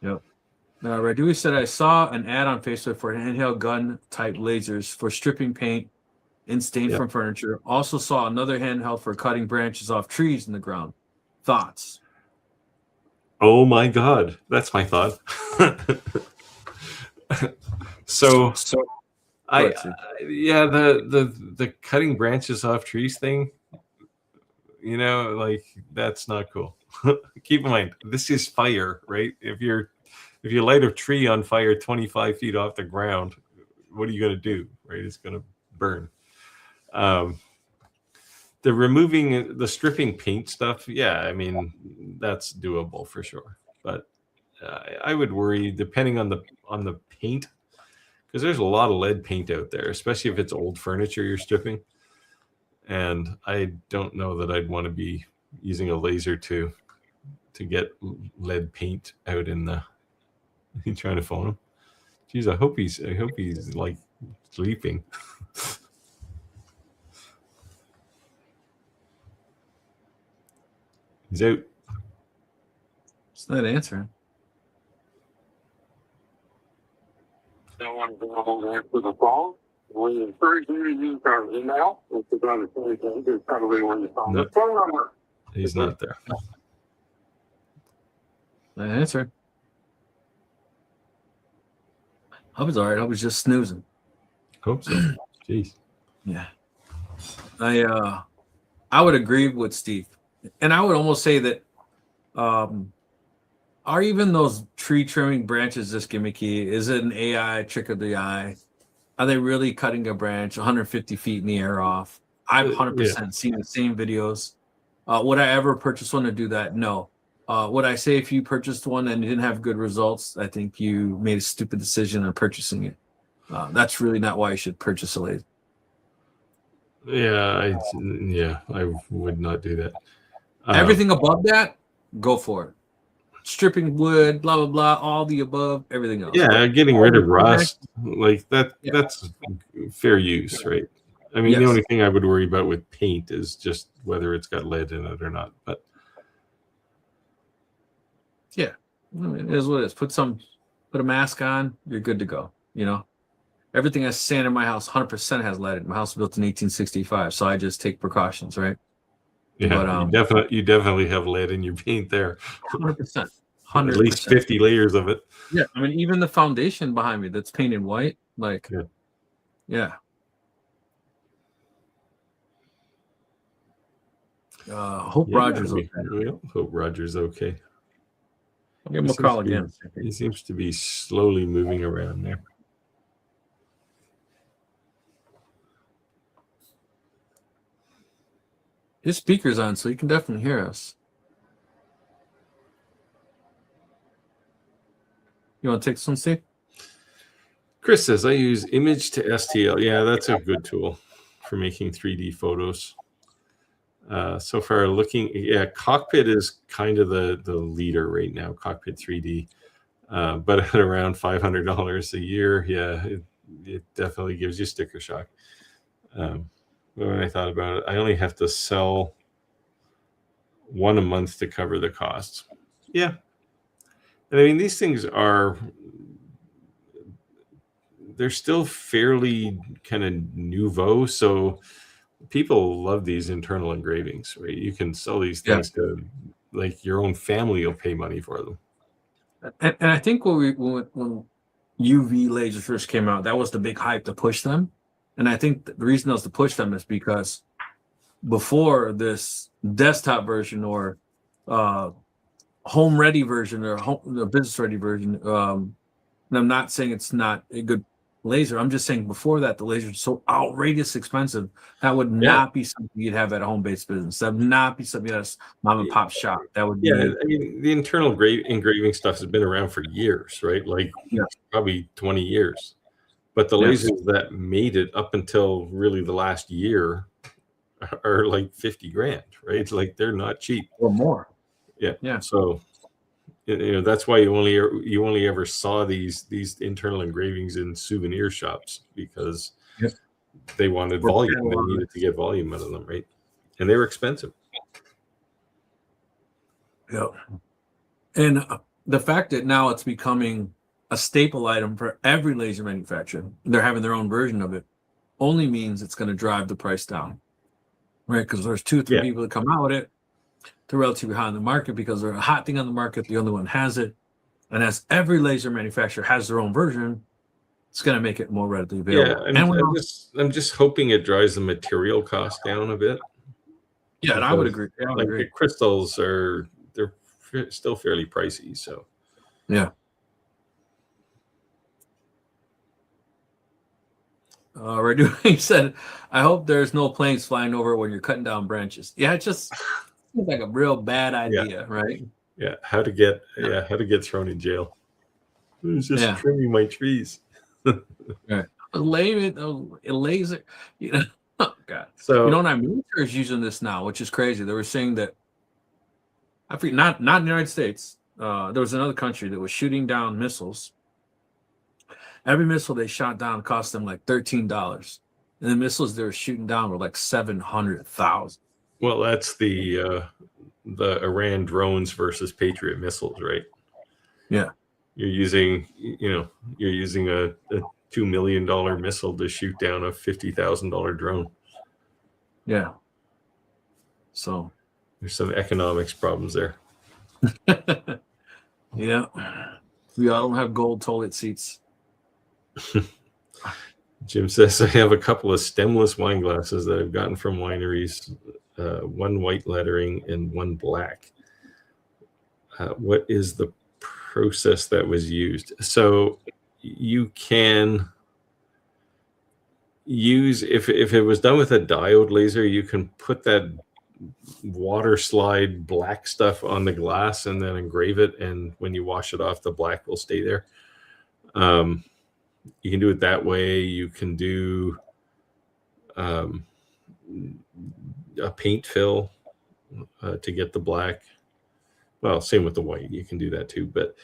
Yep. Radui said, I saw an ad on Facebook for handheld gun type lasers for stripping paint and stain from furniture. Also saw another handheld for cutting branches off trees in the ground. Thoughts? Oh my God, that's my thought. So the cutting branches off trees thing, like that's not cool. Keep in mind, this is fire, right? If you light a tree on fire 25 feet off the ground, what are you going to do, right? It's going to burn. The stripping paint stuff, yeah, I mean, that's doable for sure. But I would worry depending on the paint, because there's a lot of lead paint out there, especially if it's old furniture you're stripping. And I don't know that I'd want to be using a laser to get lead paint out in the. You trying to phone him? Jeez, I hope he's like sleeping. He's out. It's not answering. No one being able to answer the phone. We encourage you to use our email, which is on the page. It's probably where you found the phone number. He's not there. Not answering. I was all right. I was just snoozing. Hope so. Jeez. Yeah. I would agree with Steve. And I would almost say that a are even those tree trimming branches just gimmicky? Is it an AI trick of the eye? Are they really cutting a branch 150 feet in the air off? I've 100% seen the same videos. Would I ever purchase one to do that? No. Would I say if you purchased one and you didn't have good results, I think you made a stupid decision on purchasing it. That's really not why you should purchase a lathe. Yeah, I would not do that. Everything above that, go for it. Stripping wood, blah blah blah, all the above, everything else. Yeah, But getting rid of rust, like that. Yeah. That's fair use, right? I mean, the only thing I would worry about with paint is just whether it's got lead in it or not. But yeah, it is what it is. Put a mask on, you're good to go. You know, everything I sand in my house 100% has lead in it. My house was built in 1865, so I just take precautions, right? Yeah, but, you definitely have lead in your paint there. 100%. At least 50 layers of it. Yeah, I mean, even the foundation behind me that's painted white, like, yeah. Hope Roger's okay. Hope Roger's okay. I'll give him a call again. He seems to be slowly moving around there. His speaker's on, so you can definitely hear us. You want to take this one, Steve? Chris says, I use Image to STL. Yeah, that's a good tool for making 3D photos. So far, Cockpit is kind of the leader right now, Cockpit 3D. But at around $500 a year, it definitely gives you sticker shock. When I thought about it, I only have to sell one a month to cover the costs. Yeah. And I mean, these things they're still fairly kind of nouveau. So people love these internal engravings, right? You can sell these things to, like, your own family will pay money for them. And I think when UV lasers first came out, that was the big hype to push them. And I think the reason that was to push them is because before this desktop version or home ready version or the business ready version, and I'm not saying it's not a good laser. I'm just saying before that, the laser is so outrageous expensive that would not be something you'd have at a home-based business. That would not be something that's mom and pop shop. That would be. I mean, the internal engraving stuff has been around for years, right? Like probably 20 years. But the lasers that made it up until really the last year are like 50 grand, right? Like, they're not cheap or more. Yeah. So, that's why you only ever saw these internal engravings in souvenir shops, because they wanted volume. They needed to get volume out of them, right? And they were expensive. Yeah. And the fact that now it's becoming a staple item for every laser manufacturer, they're having their own version of it, only means it's going to drive the price down, right? Because there's 2 or 3 people that come out with it. They're relatively high on the market because they're a hot thing on the market. The only one has it. And as every laser manufacturer has their own version, it's going to make it more readily available. Yeah, I'm just hoping it drives the material cost down a bit. Yeah, and I would agree. The crystals they're still fairly pricey. So yeah. He said, I hope there's no planes flying over when you're cutting down branches. Yeah, it just seems like a real bad idea, right? Yeah, how to get thrown in jail. I was just trimming my trees. Right. A laser, oh God. So our military is using this now, which is crazy. They were saying that I forget, not in the United States. There was another country that was shooting down missiles. Every missile they shot down cost them like $13, and the missiles they were shooting down were like 700,000. Well, that's the Iran drones versus Patriot missiles, right? Yeah, you're using a $2 million missile to shoot down a $50,000 drone. Yeah. So there's some economics problems there. Yeah, we all don't have gold toilet seats. Jim says, I have a couple of stemless wine glasses that I've gotten from wineries, one white lettering and one black. What is the process that was used. So you can use, if it was done with a diode laser, you can put that water slide black stuff on the glass and then engrave it, and when you wash it off, the black will stay there. You can do it that way. You can do a paint fill to get the black. Well, same with the white. You can do that too, but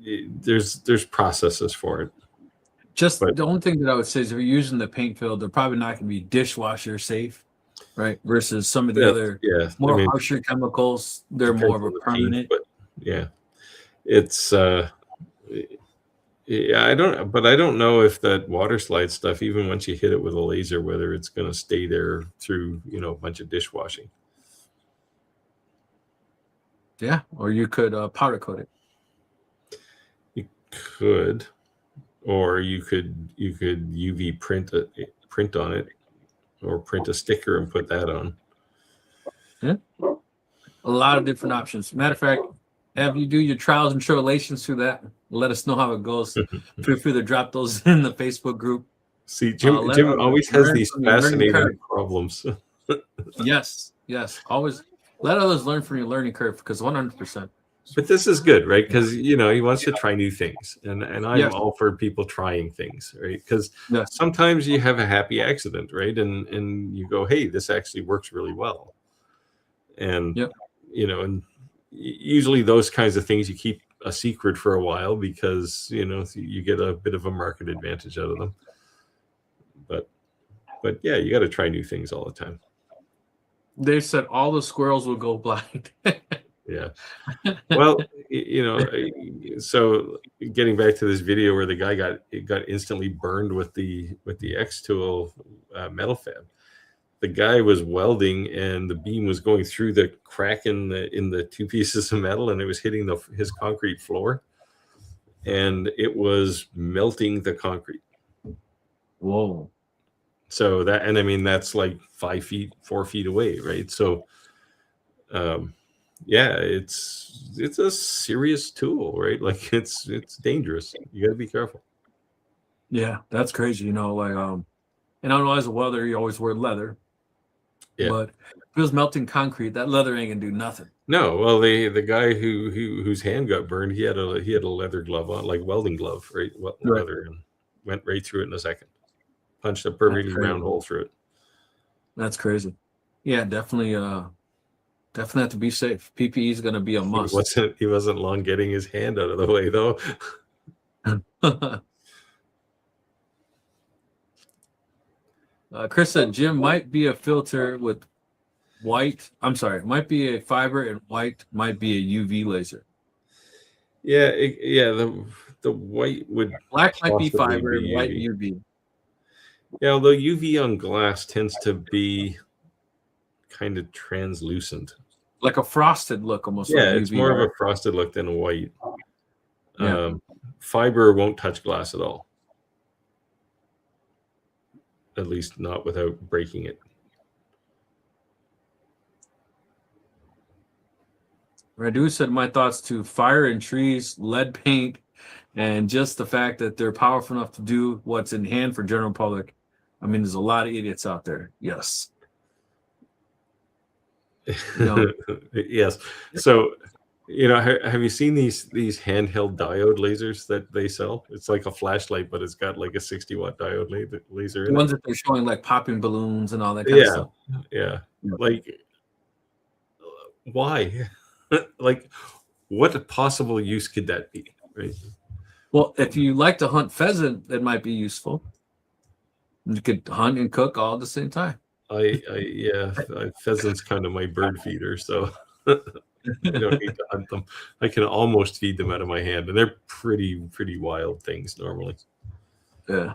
there's processes for it. The only thing that I would say is if you're using the paint fill, they're probably not going to be dishwasher safe, right? Versus some of the other more harsher chemicals, they're more of a permanent. But yeah, it's I don't know if that water slide stuff, even once you hit it with a laser, whether it's going to stay there through a bunch of dishwashing. Yeah, or you could powder coat it. You could. Or you could UV print on it, or print a sticker and put that on. Yeah, a lot of different options. Matter of fact, have you do your trials and tribulations through that? Let us know how it goes. Feel free to drop those in the Facebook group. See, Jim always has these fascinating problems. Yes, always let others learn from your learning curve, because 100%. But this is good, right? Because he wants to try new things, and I'm all for people trying things, right? Because sometimes you have a happy accident, right? And you go, hey, this actually works really well, and and usually those kinds of things you keep a secret for a while, because you get a bit of a market advantage out of them. But yeah, you got to try new things all the time. They said all the squirrels will go blind. Yeah. Well, so getting back to this video where the guy got instantly burned with the X-Tool metal fab. The guy was welding, and the beam was going through the crack in the two pieces of metal, and it was hitting his concrete floor, and it was melting the concrete. Whoa. So that's like 4 feet away, right? So yeah, it's a serious tool, right? Like it's dangerous. You got to be careful. Yeah, that's crazy. And I know as a welder, you always wear leather. Yeah. But if it was melting concrete, that leather ain't gonna do nothing. No, well, the guy whose hand got burned, he had a leather glove on, like welding glove, right? Leather, and went right through it in a second. Punched a perfectly round hole through it. That's crazy. Yeah, definitely. Definitely have to be safe. PPE is going to be a must. He wasn't long getting his hand out of the way, though. Chris said Jim might be a filter with white. I'm sorry, might be a fiber, and white might be a UV laser. Yeah, the white would. Black might be fiber, and white UV. Yeah, although UV on glass tends to be kind of translucent. Like a frosted look, almost. Yeah, like it's UV, more of a frosted look than a white. Yeah. Fiber won't touch glass at all. At least not without breaking it. Radu said, my thoughts to fire and trees, lead paint, and just the fact that they're powerful enough to do what's in hand for general public. I mean, there's a lot of idiots out there. Yes. Yes. So, have you seen these handheld diode lasers that they sell? It's like a flashlight, but it's got like a 60-watt diode laser. The ones that they're showing, like popping balloons and all that kind of stuff. Yeah. Like, why? Like, what possible use could that be? Right. Well, if you like to hunt pheasant, that might be useful. You could hunt and cook all at the same time. Pheasant's kind of my bird feeder, so I don't need to hunt them. I can almost feed them out of my hand, and they're pretty wild things normally. Yeah.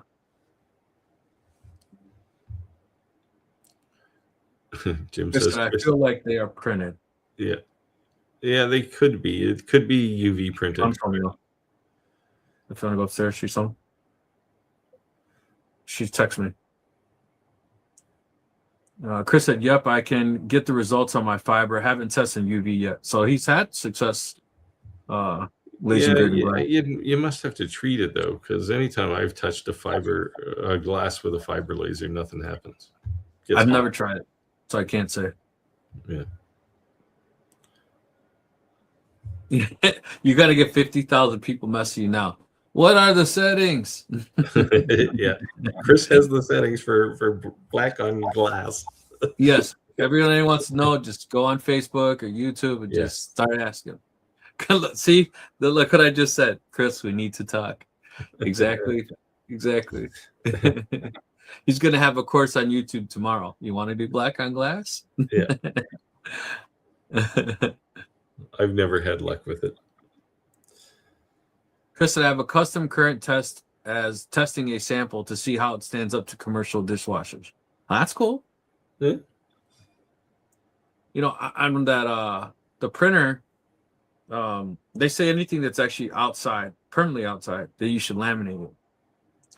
Jim says, I feel like they are printed. Yeah, they could be. It could be UV printed. I'm telling you. If you want to go upstairs, she's on. She texted me. Chris said, "Yep, I can get the results on my fiber. Haven't tested UV yet." So he's had success. Laser engraving glass. You must have to treat it though, because anytime I've touched a glass with a fiber laser, nothing happens. I've never tried it, so I can't say. Yeah. You got to get 50,000 people messaging you now. What are the settings? Yeah, Chris has the settings for black on glass. Yes, everyone wants to know. Just go on Facebook or YouTube and just start asking. See, look what I just said, Chris. We need to talk. Exactly. He's gonna have a course on YouTube tomorrow. You want to do black on glass? Yeah. I've never had luck with it. Chris said, I have a custom current test as testing a sample to see how it stands up to commercial dishwashers. That's cool. Yeah. You know, on that the printer, they say anything that's actually outside, permanently outside, that you should laminate it.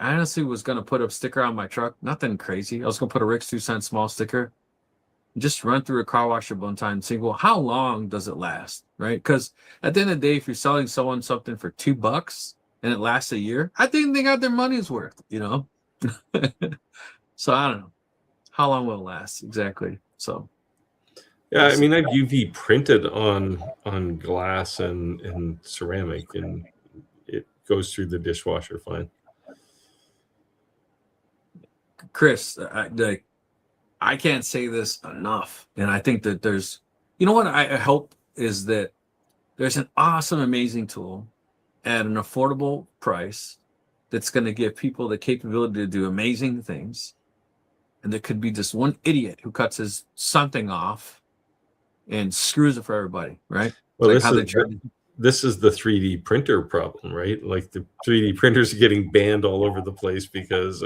I honestly was gonna put a sticker on my truck, nothing crazy. I was gonna put a Rick's 2 cent small sticker, just run through a car washer one time and see, well, how long does it last, right? Because at the end of the day, if you're selling someone something for $2 and it lasts a year, I think they got their money's worth, you know. So I don't know how long will it last exactly. So yeah, I mean, I've UV printed on glass and ceramic, and it goes through the dishwasher fine. Chris, I can't say this enough, and I think that there's, you know what I hope is that there's an awesome, amazing tool at an affordable price that's going to give people the capability to do amazing things, and there could be just one idiot who cuts his something off and screws it for everybody, right? Well, like this is the 3D printer problem, right? Like the 3D printers are getting banned all over the place because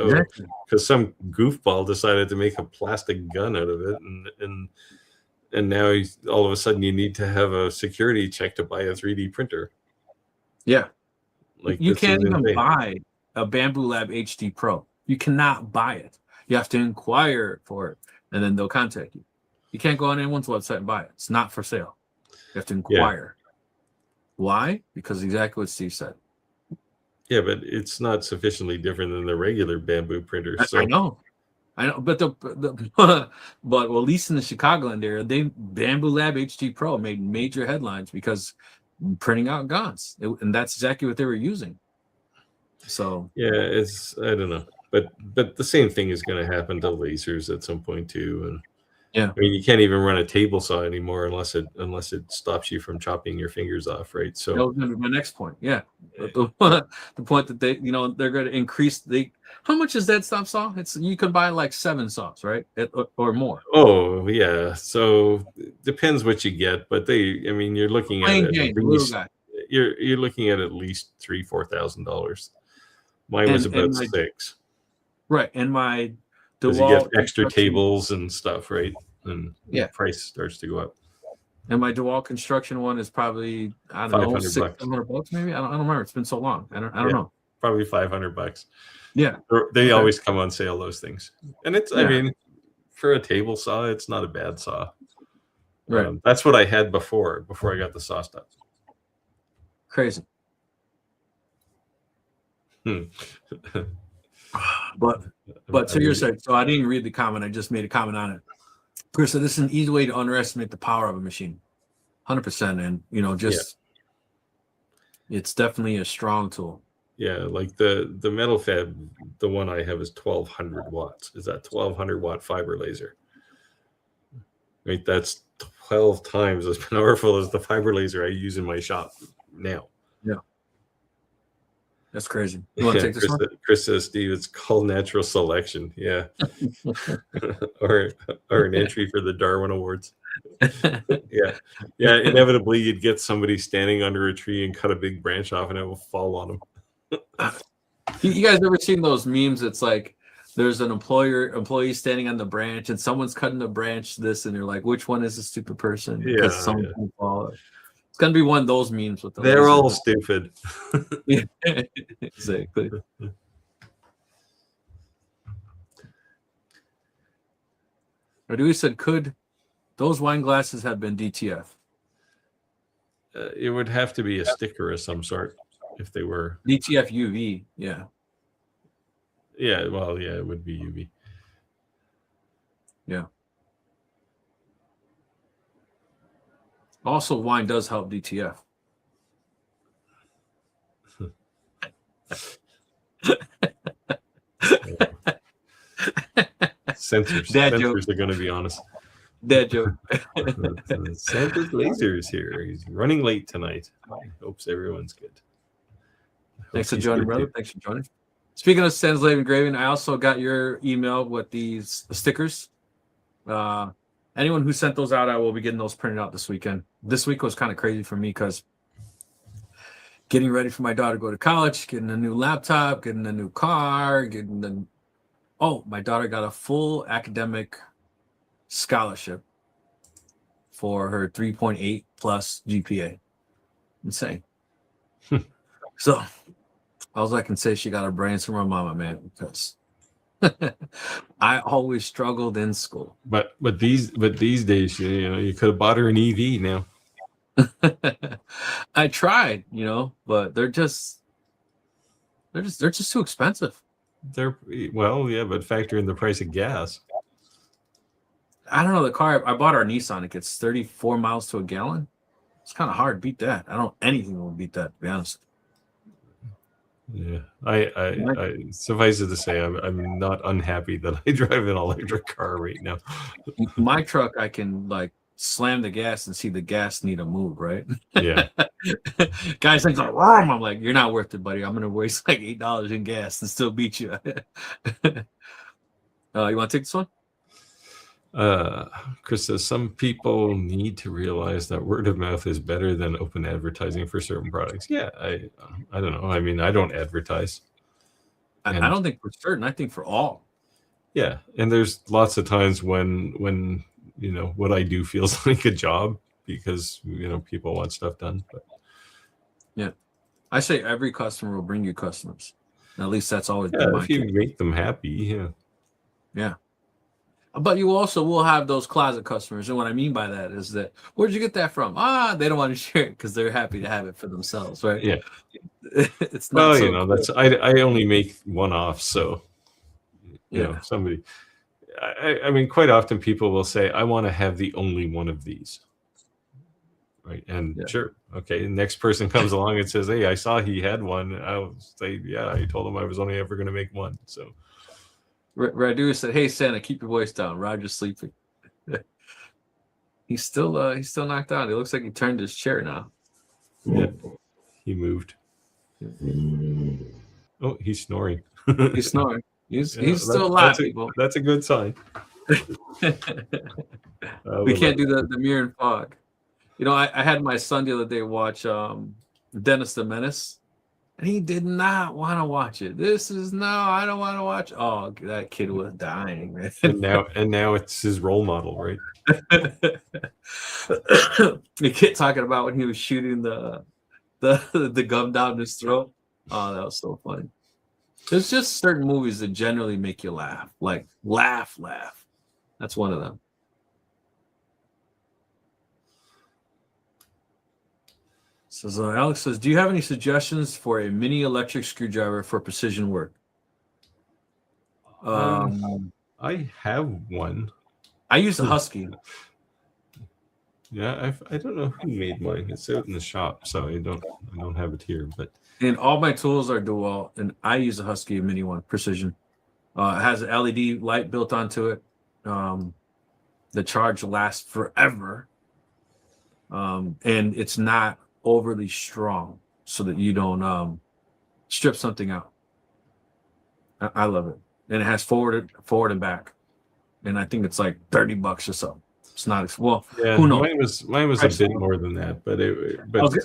some goofball decided to make a plastic gun out of it, and now all of a sudden you need to have a security check to buy a 3D printer. Yeah, like you can't even buy a Bamboo Lab HD Pro. You cannot buy it. You have to inquire for it, and then they'll contact you. You can't go on anyone's website and buy it. It's not for sale. You have to inquire. Yeah. Why? Because exactly what Steve said. Yeah, but it's not sufficiently different than the regular bamboo printers. So. I know, but but at least in the Chicagoland area, Bamboo Lab HD Pro made major headlines because printing out guns, and that's exactly what they were using. So yeah, I don't know, but the same thing is going to happen to lasers at some point too, and. Yeah, I mean, you can't even run a table saw anymore unless it stops you from chopping your fingers off, right? So that was going to be my next point. Yeah, the point that they're going to increase how much is that stop saw? You can buy like 7 saws, right, or more. Oh yeah, so it depends what you get, but you're looking at you're looking at least $3,000-$4,000. Mine was about $6,000. Right, and my because you get extra tables and stuff, right? And the price starts to go up. And my DeWalt construction one is probably, I don't know, $600 maybe. I don't remember. It's been so long. I don't know. Probably $500. Yeah, they always come on sale. Those things, and it's I mean, for a table saw, it's not a bad saw. Right. That's what I had before I got the saw stuff. Crazy. But so you're saying, so I didn't even read the comment. I just made a comment on it. Chris said, this is an easy way to underestimate the power of a machine. 100%. And, it's definitely a strong tool. Yeah. Like the metal fab, the one I have is 1200 watts. Is that 1200 watt fiber laser? Right. That's 12 times as powerful as the fiber laser I use in my shop now. Yeah. That's crazy. You want to take this one? Chris says, Steve, it's called natural selection. Yeah. or an entry for the Darwin Awards. Yeah. Inevitably, you'd get somebody standing under a tree and cut a big branch off and it will fall on them. You guys ever seen those memes? It's like there's an employee standing on the branch and someone's cutting the branch and they're like, which one is the stupid person? Because someone can fall. It's gonna be one of those memes with they're all stupid. Exactly. Radui said, could those wine glasses have been DTF? It would have to be a sticker of some sort if they were. DTF UV, yeah. Yeah, well, yeah, it would be UV. Yeah. Also, wine does help DTF. Sensors. Dad Sensors joke. are going to be honest. Dad joke. Santa's lasers here. He's running late tonight. Hopes everyone's good. Thanks for He's joining, good brother. too. Thanks for joining. Speaking of Santa's Live Engraving, I also got your email with these stickers. Anyone who sent those out, I will be getting those printed out this weekend. This week was kind of crazy for me because getting ready for my daughter to go to college, getting a new laptop, getting a new car, my daughter got a full academic scholarship for her 3.8 plus GPA. Insane. So all I can say, she got her brains from her mama, man, because I always struggled in school. But these days, you could have bought her an EV now. I tried, but they're just too expensive. But factor in the price of gas. I don't know, the car I bought our Nissan, it gets 34 miles to a gallon. It's kind of hard to beat that. Anything will beat that, to be honest. Yeah, I suffice it to say, I'm not unhappy that I drive an electric car right now. My truck, I can slam the gas and see the gas need a move, right? Yeah. Guys like, I'm like, you're not worth it, buddy. I'm gonna waste like $8 in gas and still beat you. You want to take this one? Chris says some people need to realize that word of mouth is better than open advertising for certain products. Yeah, I don't know. I mean, I don't advertise. I don't think for certain. I think for all. Yeah, and there's lots of times when what I do feels like a job because people want stuff done. But yeah, I say every customer will bring you customers. At least that's always been my if you case. make them happy. Yeah. But you also will have those closet customers. And what I mean by that is that, where'd you get that from? They don't want to share it because they're happy to have it for themselves, right? Yeah. It's not cool. That's I only make one-offs, so somebody. I mean, quite often people will say, "I want to have the only one of these." Right, and sure, okay. The next person comes along and says, "Hey, I saw he had one." I'll say, "Yeah, I told him I was only ever going to make one." So. Radu said, "Hey Santa, keep your voice down. Roger's sleeping." He's still knocked out. It looks like he turned his chair now. Yeah, he moved. Oh, he's snoring. He's snoring. He's still alive, people. That's a good sign. We can't do the mirror and fog. I had my son the other day watch Dennis the Menace. And he did not want to watch it. I don't want to watch. Oh, that kid was dying, man. And now it's his role model, right? The kid talking about when he was shooting the gun down his throat. Oh, that was so funny. There's just certain movies that generally make you laugh. Like laugh. That's one of them. So Alex says, do you have any suggestions for a mini electric screwdriver for precision work? I have one. I use a Husky. Yeah, I don't know who made mine. It's out in the shop, so I don't have it here. But and all my tools are dual, and I use a Husky mini one, precision. It has an LED light built onto it. The charge lasts forever, and it's not overly strong so that you don't strip something out. I love it. And it has forward and back. And I think it's like $30 or so. It's not who knows? Mine was a bit more than that, but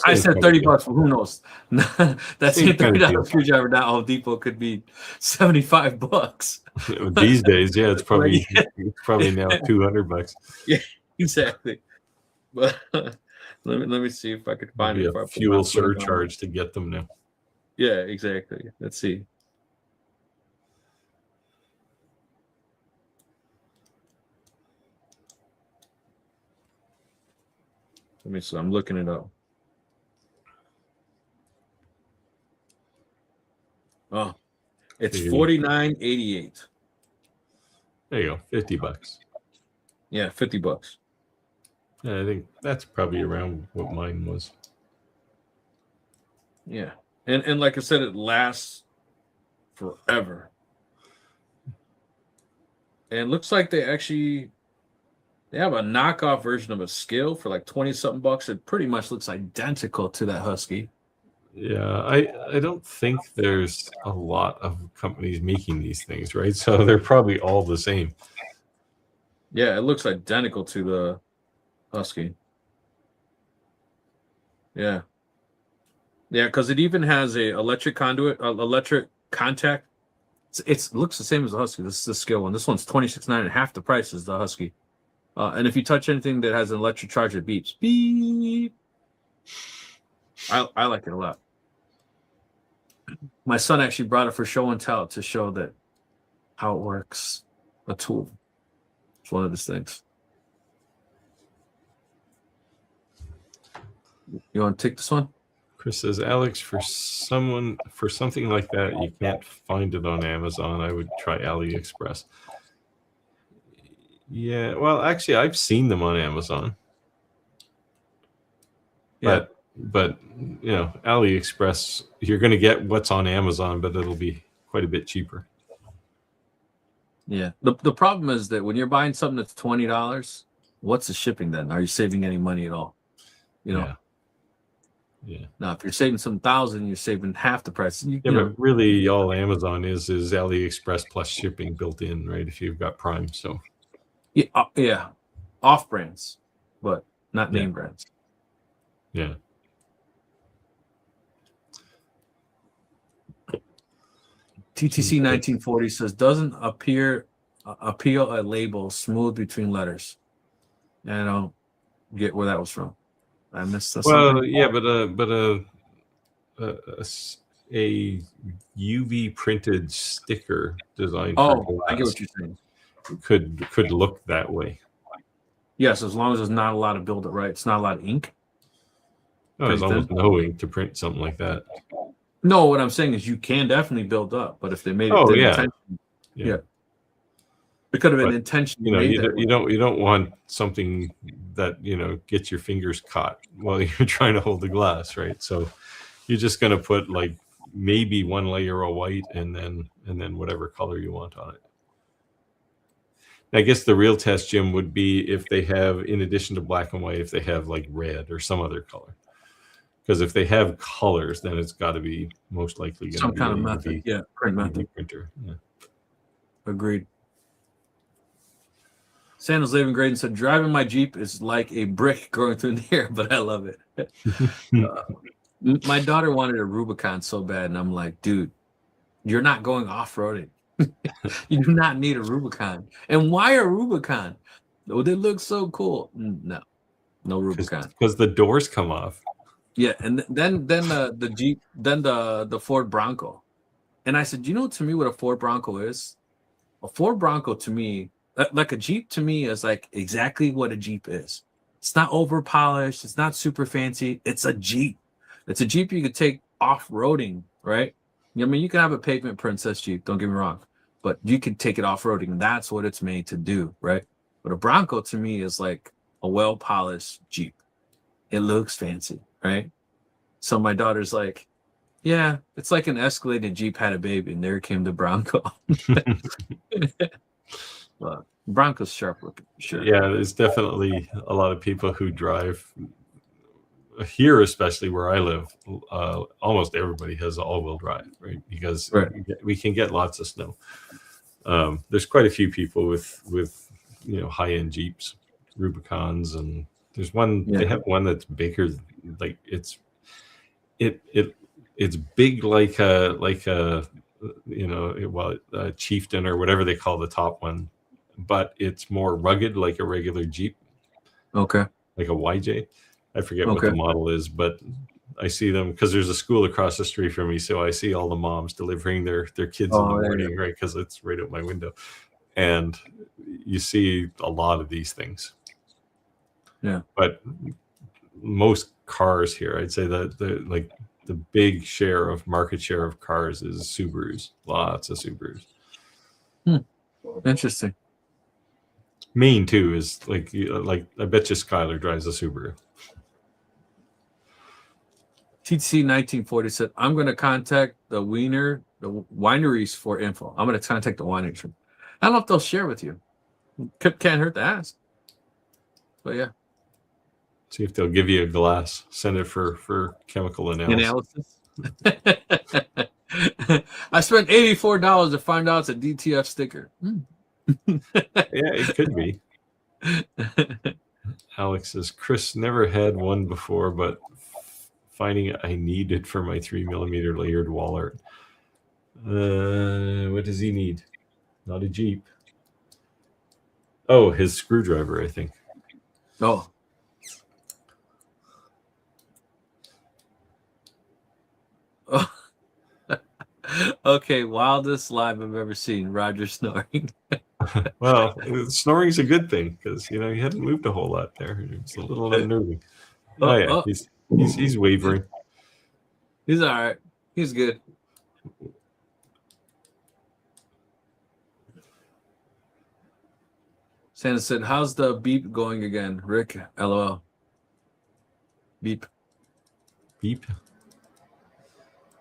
I said $30, but who knows? That's a $30 screwdriver now. Home Depot could be $75. These days, yeah, it's probably now $200. Yeah, exactly. But let me see if I could find it. A fuel surcharge to get them now. Yeah, exactly. Let's see. Let me see. I'm looking it up. Oh, it's $49.88. There you go, $50. Yeah, $50. Yeah, I think that's probably around what mine was. Yeah, and like I said, it lasts forever. And it looks like they have a knockoff version of a scale for like 20 something bucks. It pretty much looks identical to that Husky. Yeah, I don't think there's a lot of companies making these things, right? So they're probably all the same. Yeah, it looks identical to the Husky. Yeah. Yeah, because it even has a electric conduit, electric contact. It looks the same as the Husky. This is the scale one. This one's $26.99, half the price as the Husky. And if you touch anything that has an electric charge, it beeps. Beep. I like it a lot. My son actually brought it for show and tell to show that how it works. A tool. It's one of those things. You want to take this one? Chris says, Alex, for something like that, you can't find it on Amazon. I would try AliExpress. Yeah, well, actually, I've seen them on Amazon. Yeah. But you know, AliExpress, you're going to get what's on Amazon, but it'll be quite a bit cheaper. Yeah. The problem is that when you're buying something that's $20, what's the shipping then? Are you saving any money at all? You know. Yeah. Now, if you're saving some thousand, you're saving half the price. You know, But really, all Amazon is AliExpress plus shipping built in, right? If you've got Prime, so yeah, off brands, but not name brands. Yeah. TTC 1940 says doesn't appeal a label smooth between letters. And I don't get where that was from. I missed this. Well, yeah, but a UV printed sticker designed for glass I get what you're saying. could look that way. Yes, as long as there's not a lot of buildup, right? It's not a lot of ink. No, there's almost no ink to print something like that. No, what I'm saying is you can definitely build up, but if they made it, Yeah. It could have been intentionally. You know, you don't want something that gets your fingers caught while you're trying to hold the glass, right? So you're just going to put like maybe one layer of white and then whatever color you want on it. I guess the real test, Jim, would be if they have, in addition to black and white, if they have like red or some other color. Because if they have colors, then it's got to be most likely going to some be kind of an method. UV, Yeah, print method. printer. Yeah. Agreed. Sandals Living Great and said, driving my Jeep is like a brick going through the air, but I love it. My daughter wanted a Rubicon so bad, and I'm like, dude, you're not going off-roading. You do not need a Rubicon. And why a Rubicon? Oh, they look so cool. No Rubicon. Because the doors come off. Yeah, and then the Jeep, then the Ford Bronco. And I said, you know, to me, what a Ford Bronco is? A Ford Bronco to me, like a Jeep to me, is like exactly what a Jeep is. It's not over polished. It's not super fancy. It's a Jeep. It's a Jeep you could take off-roading, right? I mean, you can have a pavement princess Jeep, don't get me wrong, but you can take it off-roading. That's what it's made to do, right? But a Bronco to me is like a well-polished Jeep. It looks fancy, right? So my daughter's like, yeah, it's like an Escalade Jeep had a baby, and there came the Bronco. Well, Bronco's sharp looking, sure. Yeah, there's definitely a lot of people who drive here, especially where I live. Almost everybody has all-wheel drive, right? Because we can get lots of snow. There's quite a few people with high-end Jeeps, Rubicons, and there's one. They have one that's bigger, like it's big like a Chieftain or whatever they call the top one, but it's more rugged like a regular Jeep. Okay. Like a YJ. I forget what the model is, but I see them because there's a school across the street from me, so I see all the moms delivering their kids in the morning, right? Because it's right out my window, and you see a lot of these things. Yeah. But most cars here. I'd say that the big share of market share of cars is Subarus. Lots of Subarus. Interesting. Maine too is like I bet you Skylar drives a Subaru. TTC 1940 said, I'm going to contact the wineries for info. I'm going to contact the wineries. I don't know if they'll share with you. Can't hurt to ask. But yeah. See if they'll give you a glass. Send it for chemical analysis. I spent $84 to find out it's a DTF sticker. Yeah, it could be. Alex says, Chris never had one before, but finding I need it for my 3mm layered wall art. What does he need? Not a Jeep. Oh, his screwdriver, I think. Oh. Okay, wildest live I've ever seen. Roger snoring. Well, snoring's a good thing because you hadn't moved a whole lot there. It's a little unnerving. Oh yeah, he's wavering. He's all right. He's good. Santa said, "How's the beep going again, Rick?" LOL. Beep. Beep.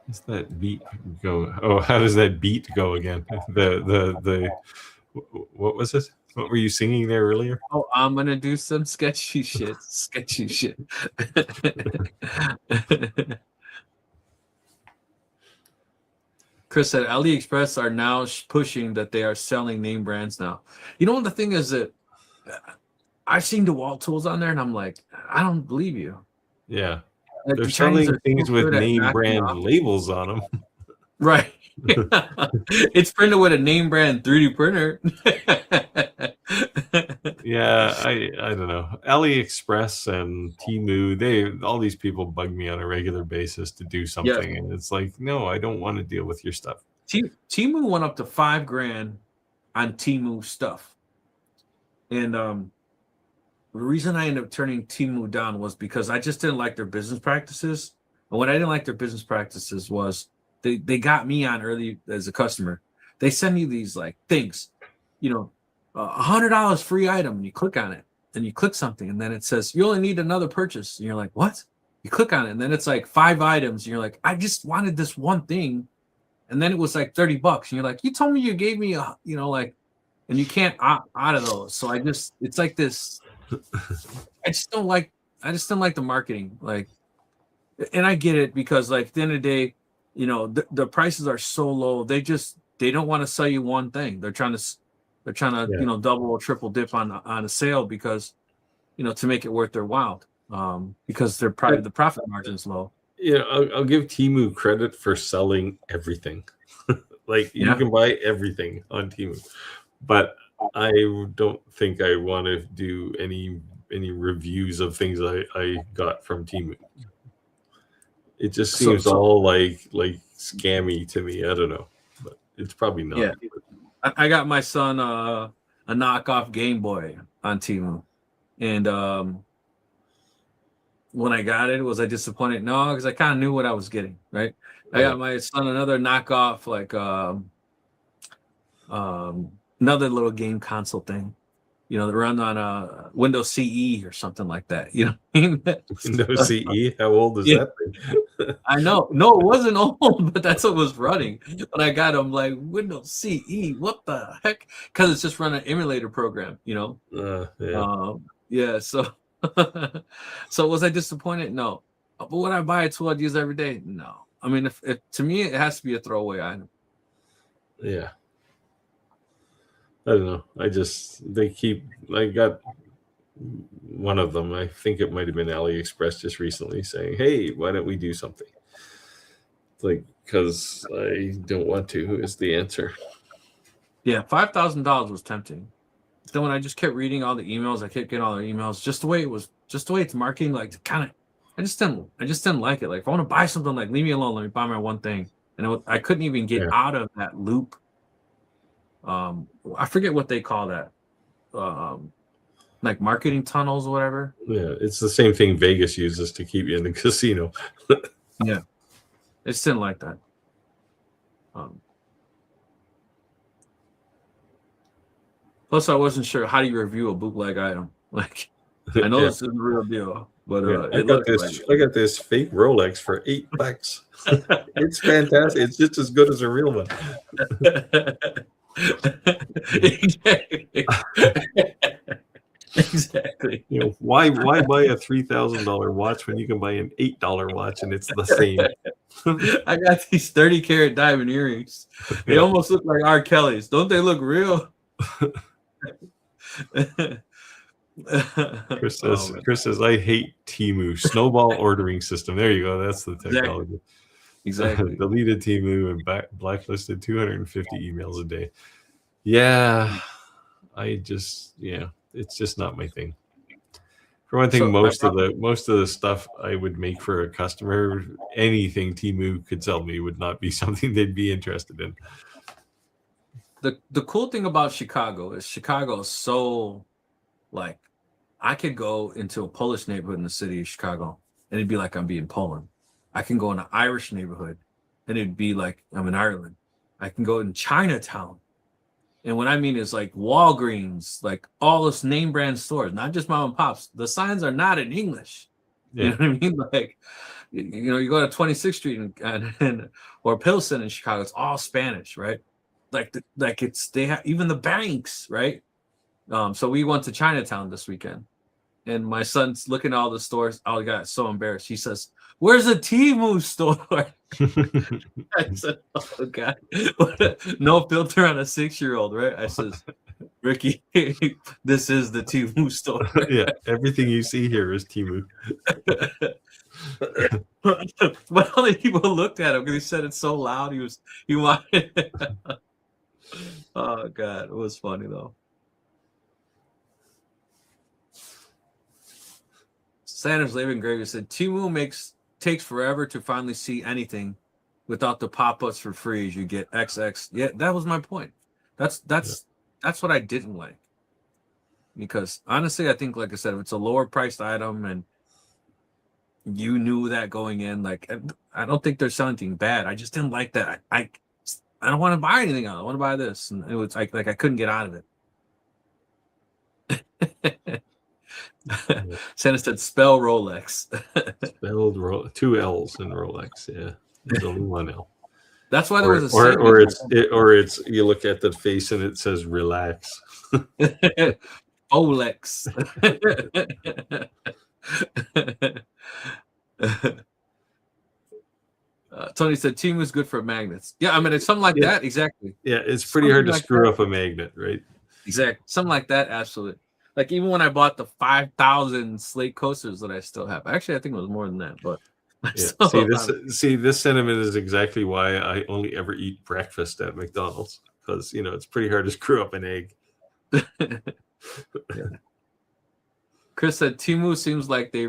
How's that beat go? Oh, how does that beat go again? The what was it? What were you singing there earlier? Oh, I'm gonna do some sketchy shit. Sketchy shit. Chris said AliExpress are now pushing that they are selling name brands now. You know what the thing is that I've seen DeWalt tools on there, and I'm like, I don't believe you. Yeah, Like, they're selling things with name brand labels on them. Right. It's printed with a name brand 3D printer. Yeah, I don't know. AliExpress and Temu, all these people bug me on a regular basis to do something, and it's like, no, I don't want to deal with your stuff. Temu went up to $5,000 on Temu stuff, and the reason I ended up turning Temu down was because I just didn't like their business practices. And what I didn't like their business practices was they got me on early as a customer. They send you these like things, $100 free item, and you click on it, and you click something, and then it says you only need another purchase, and you're like, what? You click on it, and then it's like 5 items, and you're like, I just wanted this one thing, and then it was like $30, and you're like, you told me you gave me and you can't opt out of those. So it's like this. I just don't like the marketing, and I get it because like at the end of the day, the prices are so low. They don't want to sell you one thing. They're trying to double or triple dip on a sale because to make it worth their while, because the profit margin is low. I'll give Temu credit for selling everything. You can buy everything on Temu, but I don't think I want to do any reviews of things I got from Temu. It just seems all like scammy to me. I don't know, but it's probably not. Yeah. I got my son a knockoff Game Boy on Temu, and when I got it, was I disappointed? No, because I kind of knew what I was getting. Right. I got my son another knockoff another little game console thing, that run on Windows CE or something like that. Windows CE? How old is that thing? I know. No, it wasn't old, but that's what was running. When I got them, like, Windows CE, what the heck? Because it's just run an emulator program, Yeah. So, so was I disappointed? No. But would I buy a tool I'd use every day? No. I mean, if to me, it has to be a throwaway item. Yeah. I don't know. I got one of them. I think it might have been AliExpress just recently saying, hey, why don't we do something? Because I don't want to is the answer. Yeah, $5,000 was tempting. Then when I just kept reading all the emails, I kept getting all the emails, just the way it's marketing, I just didn't like it. Like, if I want to buy something, like, leave me alone. Let me buy my one thing. And I couldn't even get out of that loop. I forget what they call that. like marketing tunnels or whatever. Yeah, it's the same thing Vegas uses to keep you in the casino. Yeah, it's didn't like that. Plus, I wasn't sure how do you review a bootleg item. Like, I know this isn't the real deal, but I got this fake Rolex for $8. It's fantastic. It's just as good as a real one. Exactly. You know, why buy a $3,000 watch when you can buy an $8 watch and it's the same? I got these 30-carat diamond earrings. They almost look like R. Kelly's. Don't they look real? Chris says, I hate Temu. Snowball ordering system. There you go. That's the technology. Exactly. Deleted Temu and blacklisted 250 emails a day. Yeah. It's just not my thing. For one thing, most of the stuff I would make for a customer, anything Temu could sell me would not be something they'd be interested in. The cool thing about Chicago is so, like, I could go into a Polish neighborhood in the city of Chicago and it'd be like I'm being Poland. I can go in an Irish neighborhood and it'd be like I'm in Ireland. I can go in Chinatown. And what I mean is like Walgreens, like all this name brand stores, not just mom and pops. The signs are not in English. Yeah. You know what I mean? Like, you know, you go to 26th Street or Pilsen in Chicago, it's all Spanish, right? They have even the banks, right? So we went to Chinatown this weekend, and my son's looking at all the stores. Oh, he got so embarrassed. He says, "Where's a Temu store?" I said, "Oh God, no filter on a 6-year-old, right?" I says, "Ricky, this is the Temu store." Yeah, everything you see here is Temu. But all the people looked at him because he said it so loud. He wanted. Oh God, it was funny though. Sanders Living Gravy said Temu takes forever to finally see anything without the pop-ups for free as you get XX. Yeah, that was my point. That's what I didn't like. Because honestly, I think, like I said, if it's a lower priced item and you knew that going in, like, I don't think there's something bad. I just didn't like that. I don't want to buy anything else. I want to buy this. And it was like I couldn't get out of it. Santa said, spell Rolex. Spelled 2 L's in Rolex. Yeah, there's only 1 L. That's why there was a or it's you look at the face and it says relax. Olex. Tony said Temu is good for magnets. Yeah, I mean it's something like that. Exactly. Yeah, it's pretty hard to screw up a magnet, right? Exactly. Something like that. Absolutely. Like even when I bought the 5,000 slate coasters that I still have. Actually, I think it was more than that, but yeah. This sentiment is exactly why I only ever eat breakfast at McDonald's, because it's pretty hard to screw up an egg. Yeah. Chris said Temu seems like they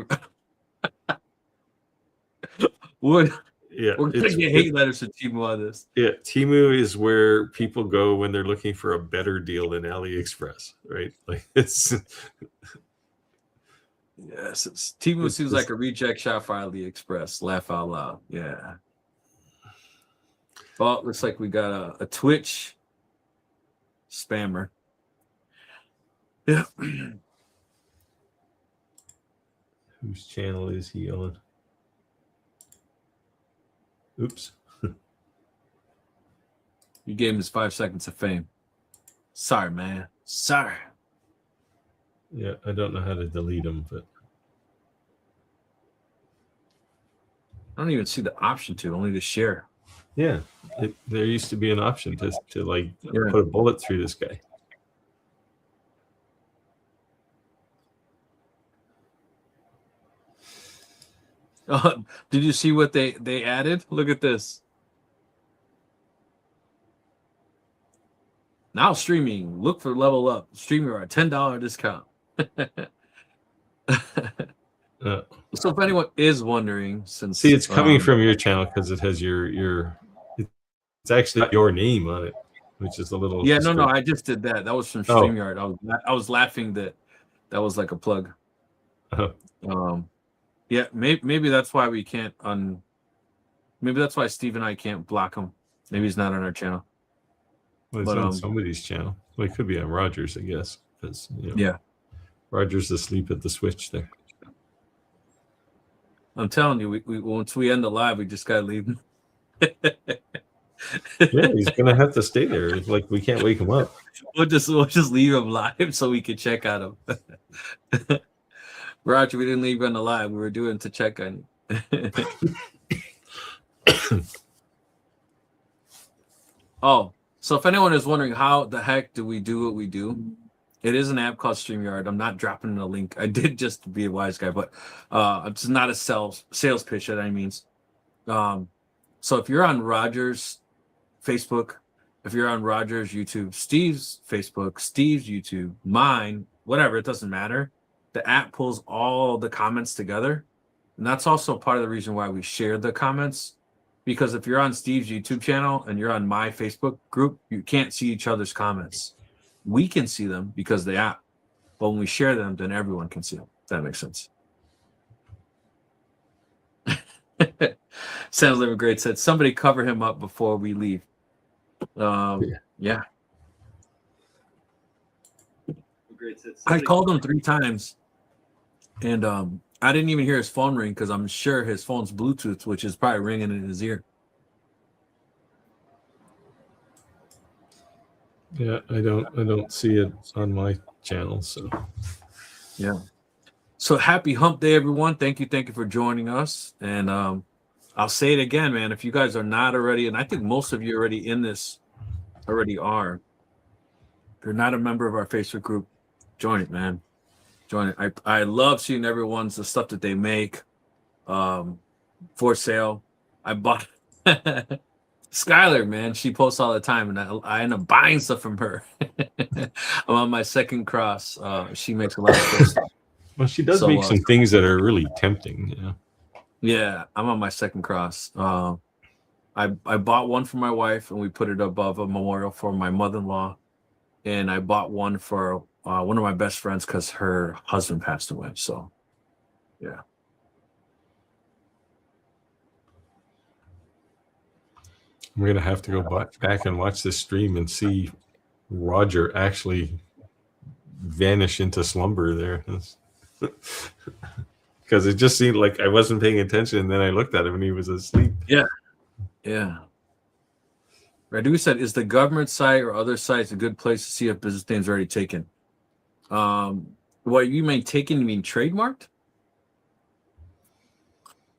would. Yeah, we're gonna get hate letters to Temu on this. Yeah, Temu is where people go when they're looking for a better deal than AliExpress, right? Like it's. Yes, Temu seems like a reject shop for AliExpress. Laugh out loud. Yeah. Well, looks like we got a Twitch spammer. Yeah. Whose channel is he on? Oops. You gave him his 5 seconds of fame. Sorry, man. Sorry. Yeah, I don't know how to delete them, but I don't even see the option to, only to share. Yeah, there used to be an option to put a bullet through this guy. Did you see what they added? Look at this. Now streaming. Look for Level Up. Streamer a $10 discount. So if anyone is wondering, since it's coming from your channel because it has it's actually your name on it, which is a little no, I just did that. That was from StreamYard. I was laughing that That was like a plug. Oh. Yeah, maybe that's why we can't maybe that's why Steve and I can't block him. Maybe he's not on our channel. Well, it's But, on somebody's channel. Well, it could be on Rogers, I guess, because yeah, Rogers is asleep at the switch there. I'm telling you, we once we end the live, we just gotta leave him. Yeah, he's gonna have to stay there. It's like we can't wake him up. We'll just leave him live so we can check on him. Roger, we didn't leave you on the live. We were doing to check on you. Oh, so if anyone is wondering how the heck do we do what we do, it is an app called StreamYard. I'm not dropping the link. I did just to be a wise guy, but it's not a sales pitch that I means. So if you're on Roger's Facebook, if you're on Roger's YouTube, Steve's Facebook, Steve's YouTube, mine, whatever, it doesn't matter. The app pulls all the comments together. And that's also part of the reason why we share the comments. Because if you're on Steve's YouTube channel and you're on my Facebook group, you can't see each other's comments. We can see them because of the app. But when we share them, then everyone can see them. If that makes sense. Sounds like a great set. Somebody cover him up before we leave. Yeah. I called him 3 times. And I didn't even hear his phone ring because I'm sure his phone's Bluetooth, which is probably ringing in his ear. Yeah, I don't see it on my channel. So yeah. So happy hump day, everyone. Thank you for joining us. And I'll say it again, man. If you guys are not already, and I think most of you already in this already are, if you're not a member of our Facebook group, join it, man. Join it. I love seeing everyone's the stuff that they make for sale. I bought Skylar, man. She posts all the time, and I end up buying stuff from her. I'm on my second cross. She makes a lot of cool stuff. Well, she does make some things that are really tempting. Yeah, I'm on my second cross. I bought one for my wife, and we put it above a memorial for my mother-in-law, and I bought one for one of my best friends because her husband passed away. So, yeah. I'm going to have to go back and watch this stream and see Roger actually vanish into slumber there. Because it just seemed like I wasn't paying attention, and then I looked at him and he was asleep. Yeah. Yeah. Radu said, is the government site or other sites a good place to see if business names are already taken? What you mean taken, you mean trademarked?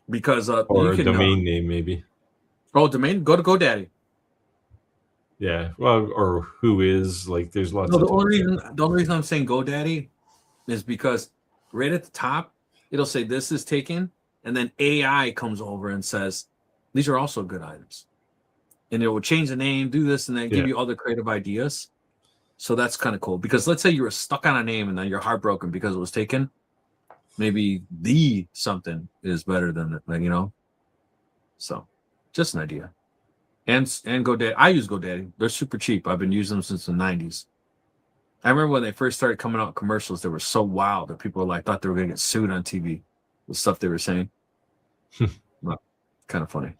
Because or a domain name, maybe. Oh, domain? Go to GoDaddy. Yeah. Well, or who is, like, there's lots no, of the only reason I'm saying GoDaddy is because right at the top, it'll say this is taken, and then AI comes over and says, these are also good items. And it will change the name, do this, and then give you other creative ideas. So that's kind of cool. Because let's say you were stuck on a name and then you're heartbroken because it was taken. Maybe the something is better than it, you know? So just an idea. And GoDaddy. I use GoDaddy. They're super cheap. I've been using them since the 90s. I remember when they first started coming out commercials, they were so wild that people thought they were going to get sued on TV with stuff they were saying. Well, kind of funny.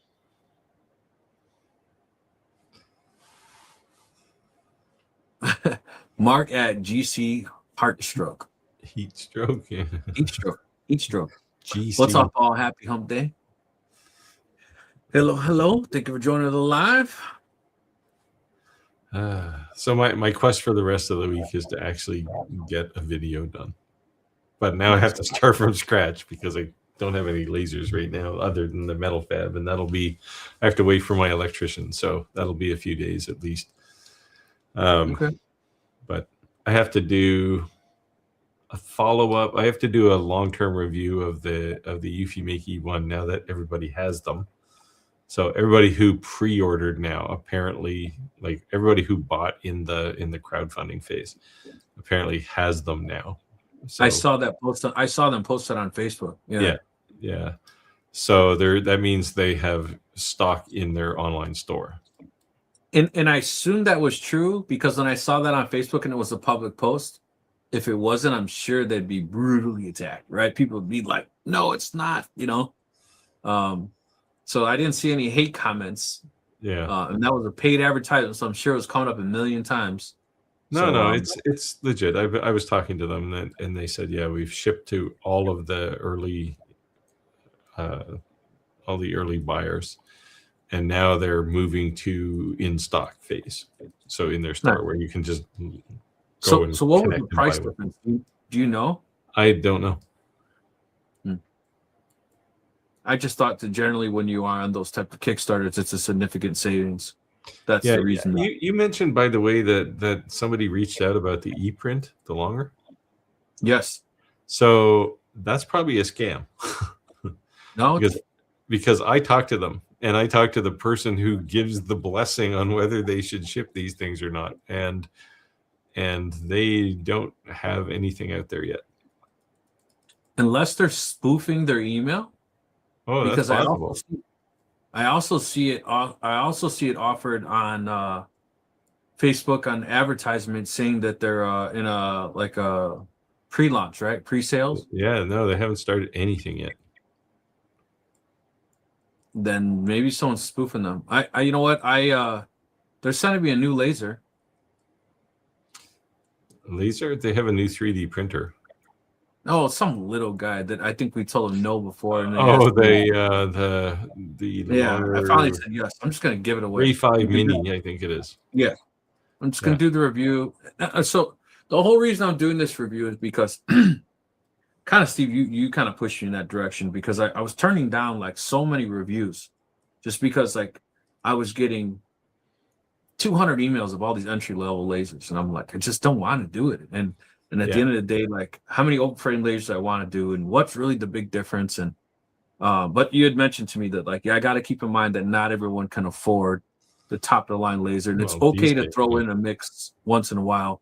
Mark at GC Heartstroke. Heat stroke. Yeah. Heat stroke. GC. What's up, all? Happy hump day. Hello. Thank you for joining the live. So my quest for the rest of the week is to actually get a video done. But now I have to start from scratch because I don't have any lasers right now other than the metal fab. And I have to wait for my electrician. So that'll be a few days at least. Okay. But I have to do a follow-up. I have to do a long-term review of the Eufy Make E1 now that everybody has them. So everybody who pre-ordered now, apparently, like everybody who bought in the crowdfunding phase, apparently has them now. So, I saw that post. I saw them posted on Facebook. Yeah. So that means they have stock in their online store. And I assumed that was true because when I saw that on Facebook and it was a public post, if it wasn't, I'm sure they'd be brutally attacked, right? People would be like, no, it's not, So I didn't see any hate comments. Yeah. And that was a paid advertisement, so I'm sure it was coming up a million times. No, it's legit. I was talking to them and they said, yeah, we've shipped to all of the early buyers, and now they're moving to in stock phase. So in their store where you can just go and so what was connect the and price buy one. difference? Do you know? I don't know. I just thought that generally when you are on those type of Kickstarters, it's a significant savings. That's Yeah, the reason. you mentioned, by the way, that somebody reached out about the e-print, the longer. Yes. So that's probably a scam. No. because I talked to them, and I talked to the person who gives the blessing on whether they should ship these things or not, and they don't have anything out there yet. Unless they're spoofing their email. Oh, that's possible. I also see it offered on Facebook on advertisement saying that they're in a pre-launch, right? Pre-sales. Yeah, no, they haven't started anything yet. Then maybe someone's spoofing them. I you know what? They're sending me a new laser. Laser? They have a new 3D printer. Oh, some little guy that I think we told him no before. And Oh, the longer, I finally said yes. I'm just gonna give it away. 35 mini, I think it is. Yeah, I'm just gonna do the review. So the whole reason I'm doing this review is because, kind of, Steve, you kind of pushed me in that direction because I was turning down like so many reviews, just because like I was getting 200 emails of all these entry level lasers, and I'm like, I just don't want to do it. And at the end of the day, like how many open frame lasers I want to do and what's really the big difference. And but you had mentioned to me that like, I got to keep in mind that not everyone can afford the top of the line laser, and it's okay to throw in a mix once in a while.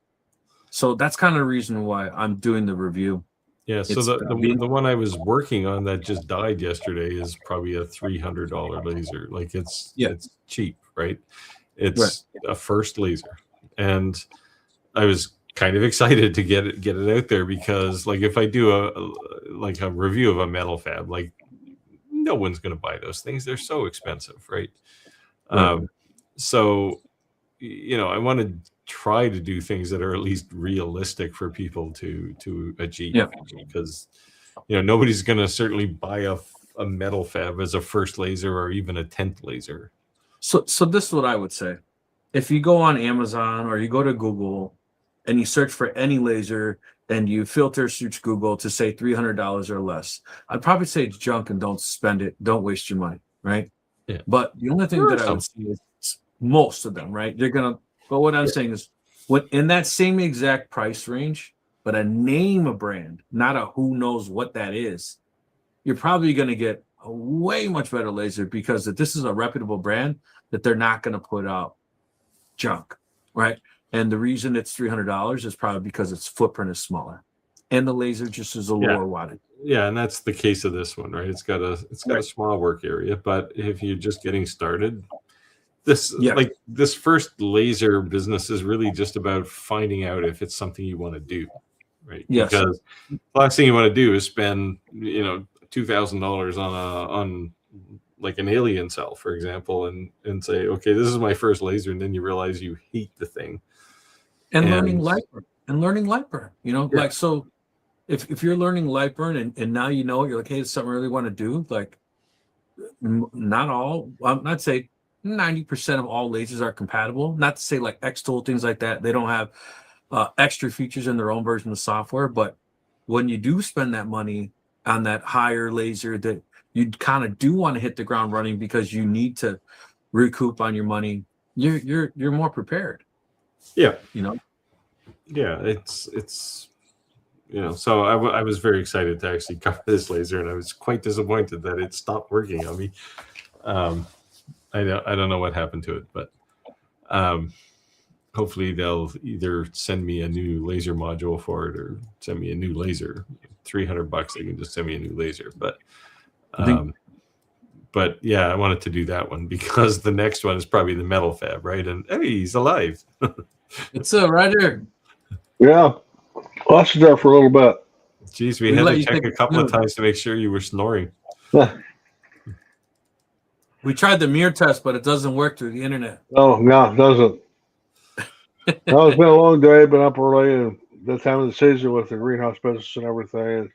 So that's kind of the reason why I'm doing the review. Yeah, so the one I was working on that just died yesterday is probably a $300 laser. Like it's cheap, right? It's a first laser, and I was kind of excited to get it out there because like if I do a review of a metal fab, like no one's going to buy those things. They're so expensive, right? So I want to try to do things that are at least realistic for people to achieve, because nobody's going to certainly buy a metal fab as a first laser or even a 10th laser. So this is what I would say. If you go on Amazon or you go to Google and you search for any laser and you filter search Google to say $300 or less, I'd probably say it's junk and don't spend it. Don't waste your money, right? Yeah. But the only thing that I would see is most of them, right? But what I'm saying is, what in that same exact price range, but a name a brand, not a who knows what that is, you're probably going to get a way much better laser because that this is a reputable brand that they're not going to put out junk, right? And the reason it's $300 is probably because its footprint is smaller, and the laser just is a lower wattage. Yeah, and that's the case of this one, right? It's got a small work area, but if you're just getting started, this first laser business is really just about finding out if it's something you want to do, right? Yes. Because the last thing you want to do is spend $2,000 on like an alien cell, for example, and say, okay, this is my first laser, and then you realize you hate the thing. And learning Lightburn, like, so if you're learning Lightburn and now you're like, hey, it's something I really want to do, like not all, I'd say 90% of all lasers are compatible. Not to say like X-Tool, things like that, they don't have extra features in their own version of software, but when you do spend that money on that higher laser that you kind of do want to hit the ground running because you need to recoup on your money, you're more prepared. Yeah. Yeah, it's so I was very excited to actually cover this laser, and I was quite disappointed that it stopped working on me. I don't know what happened to it, but hopefully they'll either send me a new laser module for it or send me a new laser. $300, they can just send me a new laser. But yeah, I wanted to do that one because the next one is probably the metal fab, right? And hey, he's alive. It's right here. Yeah. Lost you there for a little bit. Jeez, we We had let to you check take a couple of a snooze. times to make sure you were snoring. We tried the mirror test, but it doesn't work through the internet. No, it doesn't. No, it's been a long day. Been up early, and that time of the season with the greenhouse business and everything.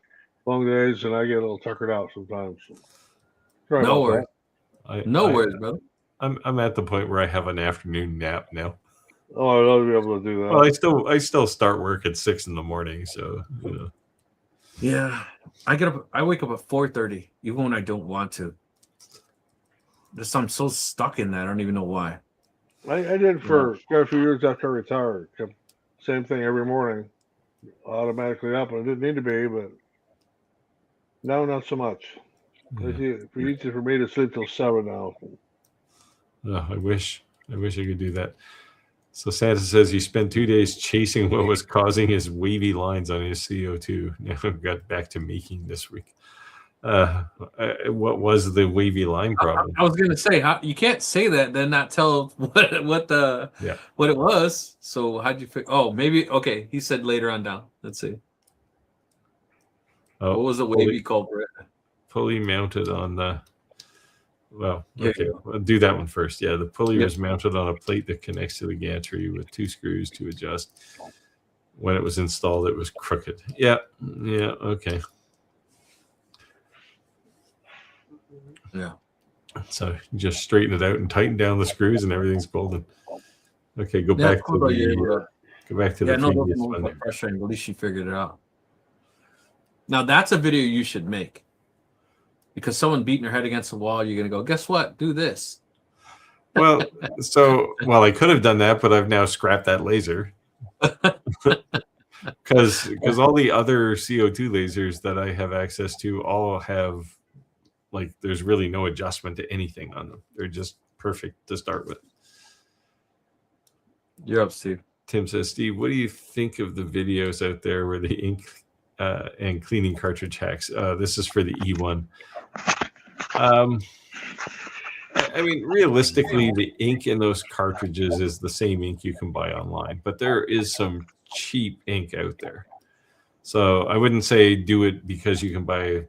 Long days, and I get a little tuckered out sometimes. Sorry No about worries. that. No worries, brother. I'm at the point where I have an afternoon nap now. Oh, I'd love to be able to do that. Well, I still start work at 6 a.m, so you know. Yeah, I wake up at 4:30, even when I don't want to. I'm so stuck in that. I don't even know why. I did for quite a few years after I retired. Kept same thing every morning, automatically up. And it didn't need to be, but no, not so much. Yeah. It's easy for me to sleep till 7 now. Oh, I wish I could do that. So Santa says he spent 2 days chasing what was causing his wavy lines on his CO2. Now we got back to making this week. What was the wavy line problem? I was gonna say, you can't say that, then not tell what it was. So how'd you figure? Oh, maybe okay. He said later on down. Let's see. Oh, What was the wavy culprit? Pulley mounted on the. Well, Here okay, you go. I'll do that one first. Yeah, the pulley Yep. was mounted on a plate that connects to the gantry with 2 screws to adjust. When it was installed, it was crooked. Yeah, okay. Yeah. So just straighten it out and tighten down the screws, and everything's golden. Okay, go Yeah, back to the previous one. But frustrating. At least she figured it out. Now that's a video you should make. Because someone beating her head against the wall, you're gonna go, guess what? Do this. Well, I could have done that, but I've now scrapped that laser. Because all the other CO2 lasers that I have access to all have, like, there's really no adjustment to anything on them. They're just perfect to start with. You're up, Steve. Tim says, Steve, what do you think of the videos out there where the ink and cleaning cartridge hacks? This is for the E1. I mean, realistically, the ink in those cartridges is the same ink you can buy online, but there is some cheap ink out there. So I wouldn't say do it because you can buy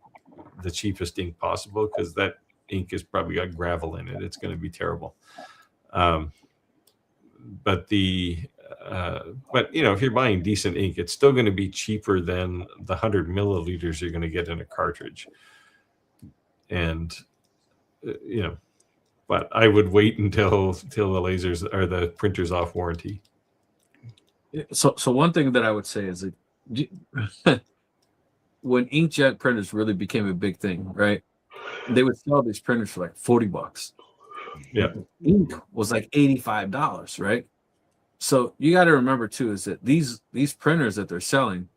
the cheapest ink possible, because that ink has probably got gravel in it. It's going to be terrible. But you know, if you're buying decent ink, it's still going to be cheaper than the 100 milliliters you're going to get in a cartridge. And you know, but I would wait until the lasers or the printer's off warranty. So one thing that I would say is that when inkjet printers really became a big thing, right? They would sell these printers for like $40. Yeah. Ink was like $85, right? So you got to remember too is that these printers that they're selling,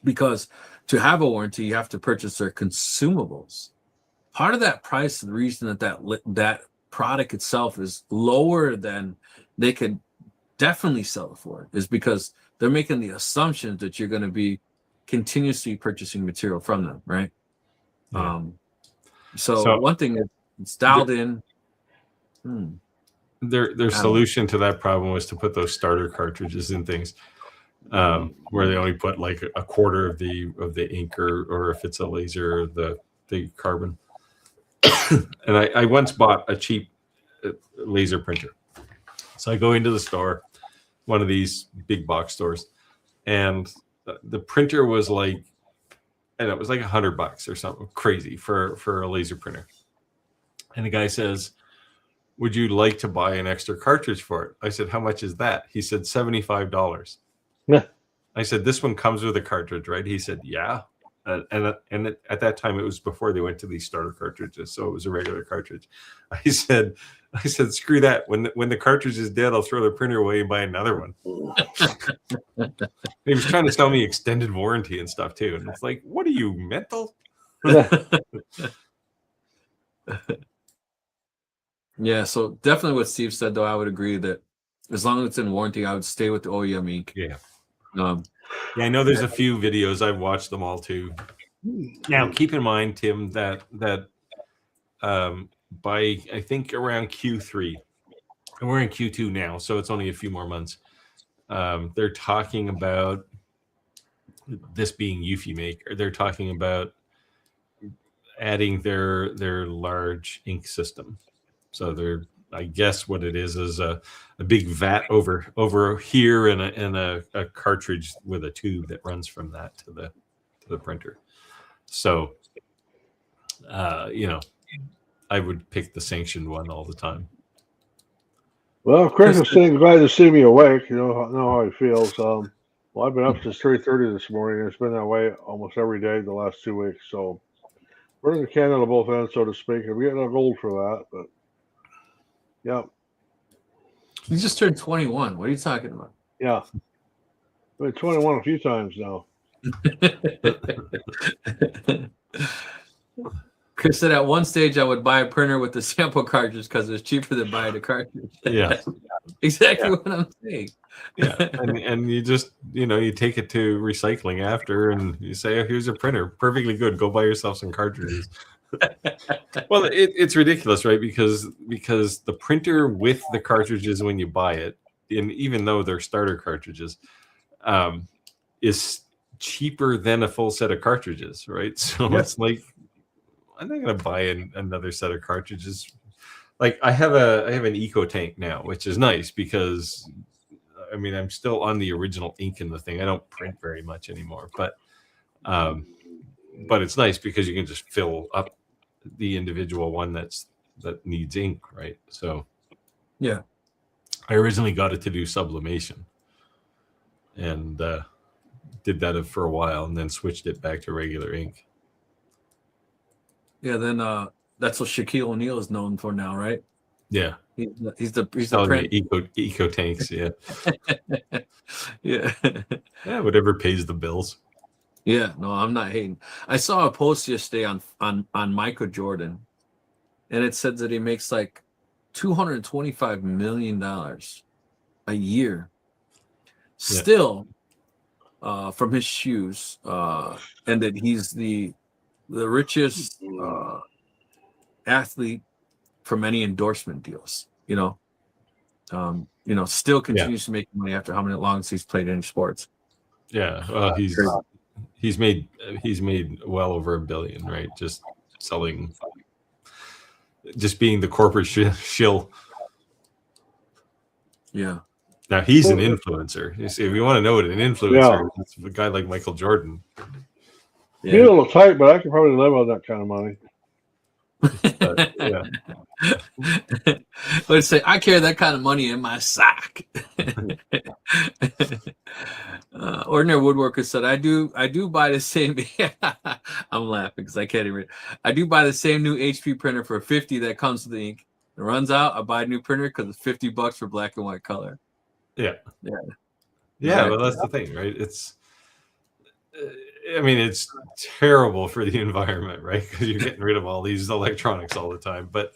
because to have a warranty, you have to purchase their consumables. Part of that price, the reason that product itself is lower than they could definitely sell it for, is because they're making the assumption that you're going to be continuously purchasing material from them, right? Yeah. So one thing is it's dialed in. Their solution to that problem was to put those starter cartridges in things, where they only put like a quarter of the ink, or if it's a laser, the carbon. And I once bought a cheap laser printer. So I go into the store, one of these big box stores, and the printer was like, and it was like $100 or something crazy for a laser printer. And the guy says, would you like to buy an extra cartridge for it? I said, how much is that? He said, $75. Yeah. I said, this one comes with a cartridge, right? He said, yeah. And at that time, it was before they went to these starter cartridges, so it was a regular cartridge. I said, screw that. When the cartridge is dead, I'll throw the printer away and buy another one. He was trying to sell me extended warranty and stuff too, and it's like, what are you, mental? Yeah, so definitely what Steve said, though, I would agree that as long as it's in warranty, I would stay with the OEM ink. Yeah. Yeah, I know there's a few videos. I've watched them all too. Now, keep in mind, Tim, that by I think around Q3, and we're in Q2 now, so it's only a few more months. They're talking about this being Eufy Maker, they're talking about adding their large ink system. So they're, I guess what it is a big vat over here and a cartridge with a tube that runs from that to the printer. So I would pick the sanctioned one all the time. Well, Chris is saying glad to see me awake. You know how he feels. Well, I've been up since 3:30 this morning. It's been that way almost every day the last 2 weeks. So burning the candle at both ends, so to speak. I'm getting old for that, but yeah. You just turned 21. What are you talking about? Yeah. I've been 21 a few times now. Chris said at one stage I would buy a printer with the sample cartridge because it's cheaper than buying a cartridge. Yeah. Exactly what I'm saying. Yeah. And you just, you take it to recycling after and you say, oh, here's a printer. Perfectly good. Go buy yourself some cartridges. Well, it's ridiculous, right? Because the printer with the cartridges when you buy it, and even though they're starter cartridges, is cheaper than a full set of cartridges, right? So It's like, I'm not going to buy another set of cartridges. Like I have an Eco Tank now, which is nice because I'm still on the original ink in the thing. I don't print very much anymore, but it's nice because you can just fill up the individual one that needs ink, right? So yeah, I originally got it to do sublimation and did that for a while and then switched it back to regular ink. Yeah, then that's what Shaquille O'Neal is known for now, right? Yeah, he's the print Eco Tanks. Yeah, yeah, whatever pays the bills. Yeah, no, I'm not hating. I saw a post yesterday on Michael Jordan, and it said that he makes like $225 million a year, still, from his shoes, and that he's the richest athlete from any endorsement deals. Still continues to make money after how many longs he's played any sports. Yeah, well, he's made well over $1 billion, right? Just selling, just being the corporate shill. Yeah. Now he's an influencer. You see, if you want to know what an influencer is, it's a guy like Michael Jordan. Yeah. He's a little tight, but I could probably live on that kind of money. Let's say I carry that kind of money in my sock. Ordinary Woodworker said, I do buy the same. I'm laughing because I can't even. I do buy the same new HP printer for $50 that comes with the ink. It runs out. I buy a new printer because it's $50 for black and white color. Yeah. Right. Well, that's the thing, right? It's terrible for the environment, right? Because you're getting rid of all these electronics all the time. But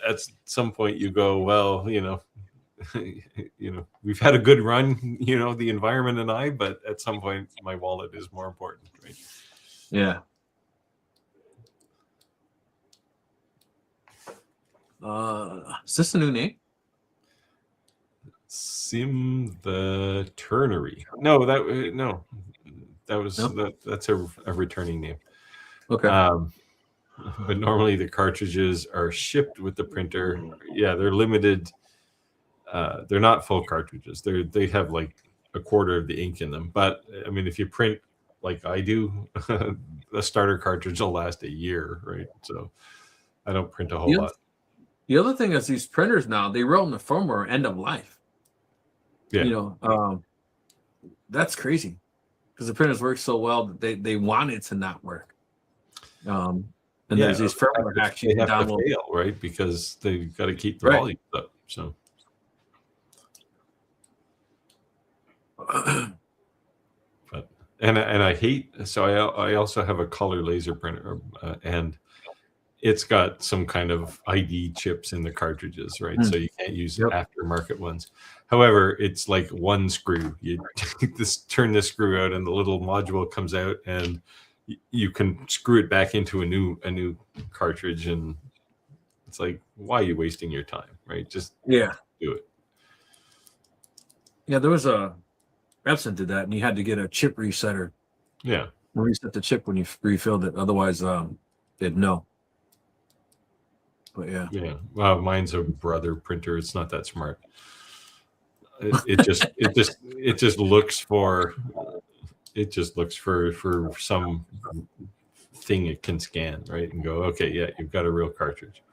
at some point you go, well, we've had a good run, the environment and I, but at some point my wallet is more important, right? Yeah. Is this a new name? Sim the Turnery. No, that's a returning name. Okay. But normally the cartridges are shipped with the printer. Yeah, they're limited. They're not full cartridges. They have like a quarter of the ink in them. But if you print like I do, the starter cartridge will last a year, right? So I don't print a whole lot. The other thing is these printers now, they wrote in the firmware end of life. Yeah. That's crazy because the printers work so well that they want it to not work. And there's these firmware hacks you can download, to fail, right? Because they've got to keep the volume up. So, and I hate. So I also have a color laser printer, and it's got some kind of ID chips in the cartridges, right? So you can't use aftermarket ones. However, it's like one screw. You turn this screw out, and the little module comes out, and you can screw it back into a new cartridge. And it's like, why are you wasting your time, right? Just do it. Yeah, there was Epson did that, and you had to get a chip resetter. Yeah. Reset the chip when you refilled it. Otherwise, it'd know. But yeah. Yeah. Well, mine's a Brother printer. It's not that smart. It just looks for some thing it can scan, right? And go, okay, yeah, you've got a real cartridge.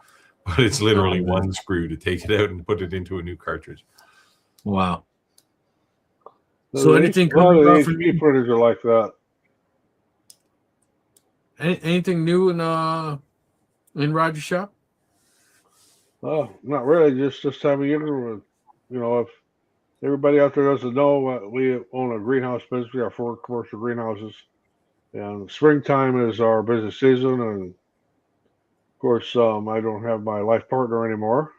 But it's literally one screw to take it out and put it into a new cartridge. Wow. So anything coming out out from HP printers are like that. anything new in Roger's shop? Not really. Just this time of year, you know, if everybody out there doesn't know, we own a greenhouse business. We have 4 commercial greenhouses, and springtime is our busy season. And of course, I don't have my life partner anymore,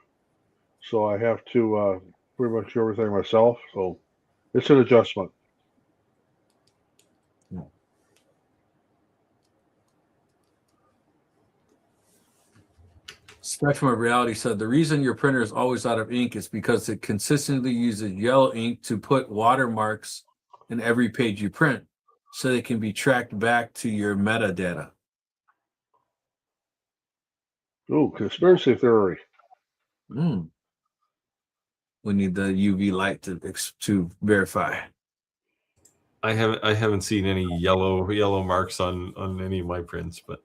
so I have to pretty much do everything myself. So it's an adjustment. Spectrum of Reality said the reason your printer is always out of ink is because it consistently uses yellow ink to put watermarks in every page you print so they can be tracked back to your metadata. Ooh, conspiracy theory. We need the UV light to verify. I haven't seen any yellow marks on any of my prints, but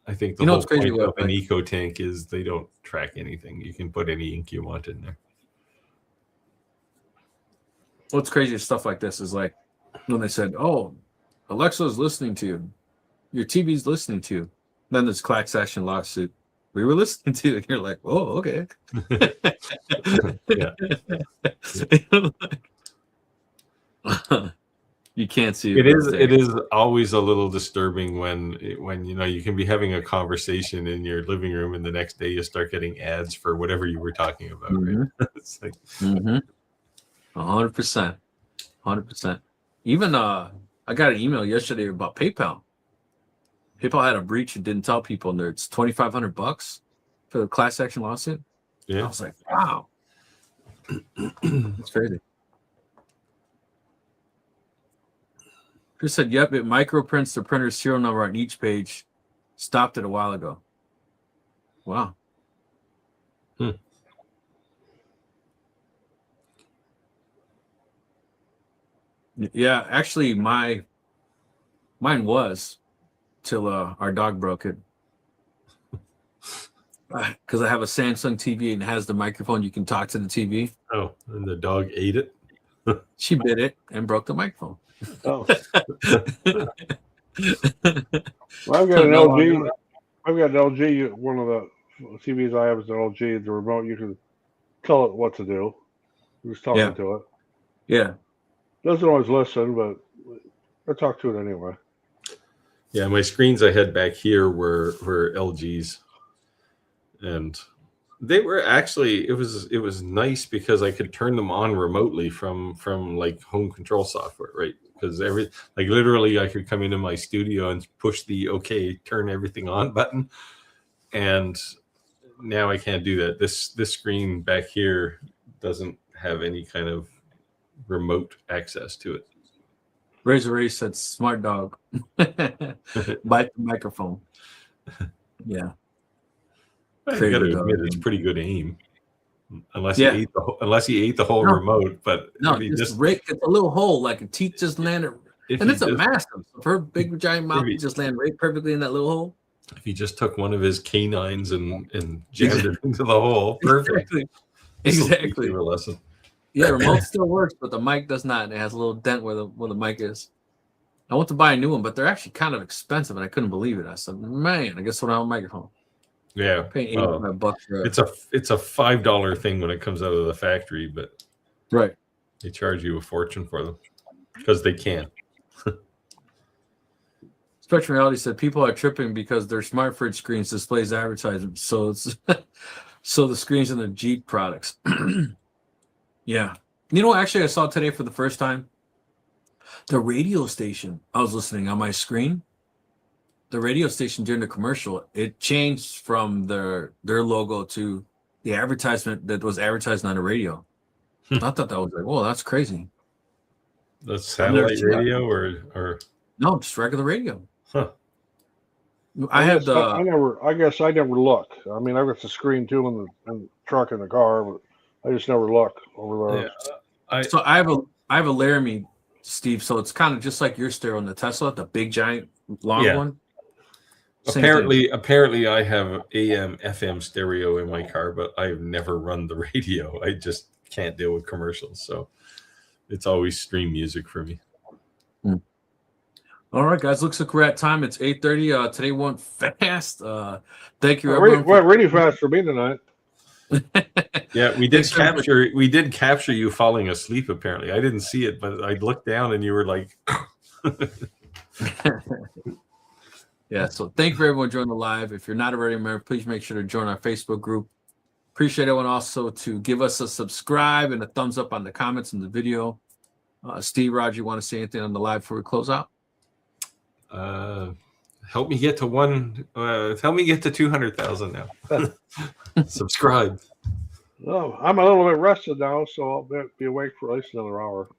I think the whole point of an eco tank is they don't track anything. You can put any ink you want in there. What's crazy is stuff like this is like when they said, "Oh, Alexa's listening to you, your TV's listening to you." Then there's class action lawsuit. We were listening to you. And you're like, "Oh, okay." You can't see it. It is always a little disturbing when you know you can be having a conversation in your living room and the next day you start getting ads for whatever you were talking about. Right? It's like 100%, 100%. Even I got an email yesterday about PayPal. PayPal had a breach and didn't tell people, and it's $2,500 for the class action lawsuit. Yeah, I was like, wow, it's crazy. Chris said, yep, it microprints the printer's serial number on each page. Stopped it a while ago. Wow. Yeah, actually, mine was till our dog broke it. Because I have a Samsung TV and it has the microphone. You can talk to the TV. Oh, and the dog ate it? She bit it and broke the microphone. Oh. Well, I've got an LG. I've got an LG. One of the TVs I have is an LG. The remote, you can tell it what to do. You're just talking to it. Yeah. Doesn't always listen, but I talk to it anyway. Yeah, my screens I had back here were LGs, and they were actually it was nice because I could turn them on remotely from like home control software, right? Because literally I could come into my studio and push the OK, turn everything on button, and now I can't do that. This screen back here doesn't have any kind of remote access to it. Razor Ray said, "Smart dog." Bite the microphone. Yeah. I gotta admit, it's pretty good aim, unless he ate the whole remote. But no, just Rick, it's a little hole, like a teeth just landed, and it's a massive. Her big giant mouth just landed right perfectly in that little hole. If he just took one of his canines and jammed it into the hole, perfect. Exactly. A lesson. Yeah, remote still works, but the mic does not. It has a little dent where the mic is. I want to buy a new one, but they're actually kind of expensive, and I couldn't believe it. I said, "Man, I guess I don't have a microphone." Yeah, paying $85 for it. It's a $5 thing when it comes out of the factory, but they charge you a fortune for them because they can. Spectrum Reality said people are tripping because their smart fridge screens displays advertisements, so it's so the screens in the Jeep products. Yeah, you know, actually, I saw today for the first time the radio station I was listening on my screen. The radio station during the commercial, it changed from their logo to the advertisement that was advertised on the radio. I thought that was like, whoa, that's crazy. The satellite radio or no, just regular radio. huh? I guess I never look. I mean, I've got the screen too in the truck in the car, but I just never look over there. Yeah, So I have a Laramie, Steve. So it's kind of just like your stereo in the Tesla, the big giant long one. Same Apparently, I have AM FM stereo in my car, but I've never run the radio. I just can't deal with commercials, so it's always stream music for me. All right, guys. Looks like we're at time. It's 8:30. Today went fast. Thank you, everyone. Went really fast for me tonight. Yeah, we did capture you falling asleep. Apparently, I didn't see it, but I looked down and you were like. Yeah. So thank you for everyone joining the live. If you're not already a member, please make sure to join our Facebook group. Appreciate everyone also to give us a subscribe and a thumbs up on the comments in the video. Steve, Roger, you want to say anything on the live before we close out? Help me get to help me get to 200,000 now. Subscribe. Oh, I'm a little bit rested now, so I'll be awake for at least another hour.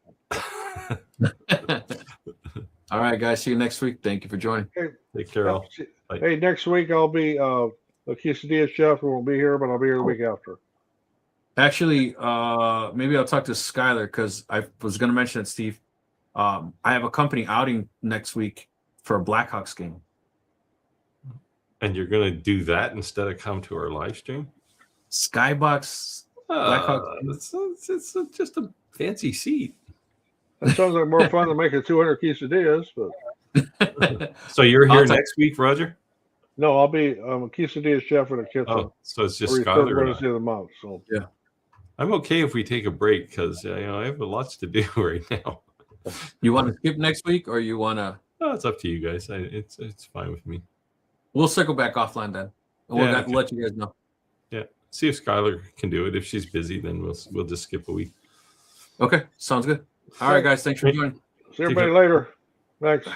All right, guys. See you next week. Thank you for joining. Hey, take care, all. Hey, next week I'll be the quesadilla chef won't be here, but I'll be here the week after. Actually, maybe I'll talk to Skylar because I was going to mention it, Steve. I have a company outing next week for a Blackhawks game. And you're going to do that instead of come to our live stream? Skybox Blackhawks. It's just a fancy seat. That sounds like more fun than making 200 quesadillas. But so you're here next week, Roger? No, I'll be a quesadilla chef in the kitchen. Oh, so it's just Skylar. Wednesday of the month. So yeah, I'm okay if we take a break because I have lots to do right now. You want to skip next week, or you want to? Oh, it's up to you guys. It's fine with me. We'll circle back offline then. And we'll let you guys know. Yeah, see if Skylar can do it. If she's busy, then we'll just skip a week. Okay, sounds good. All right, guys. Thanks for joining. See everybody later. Thanks.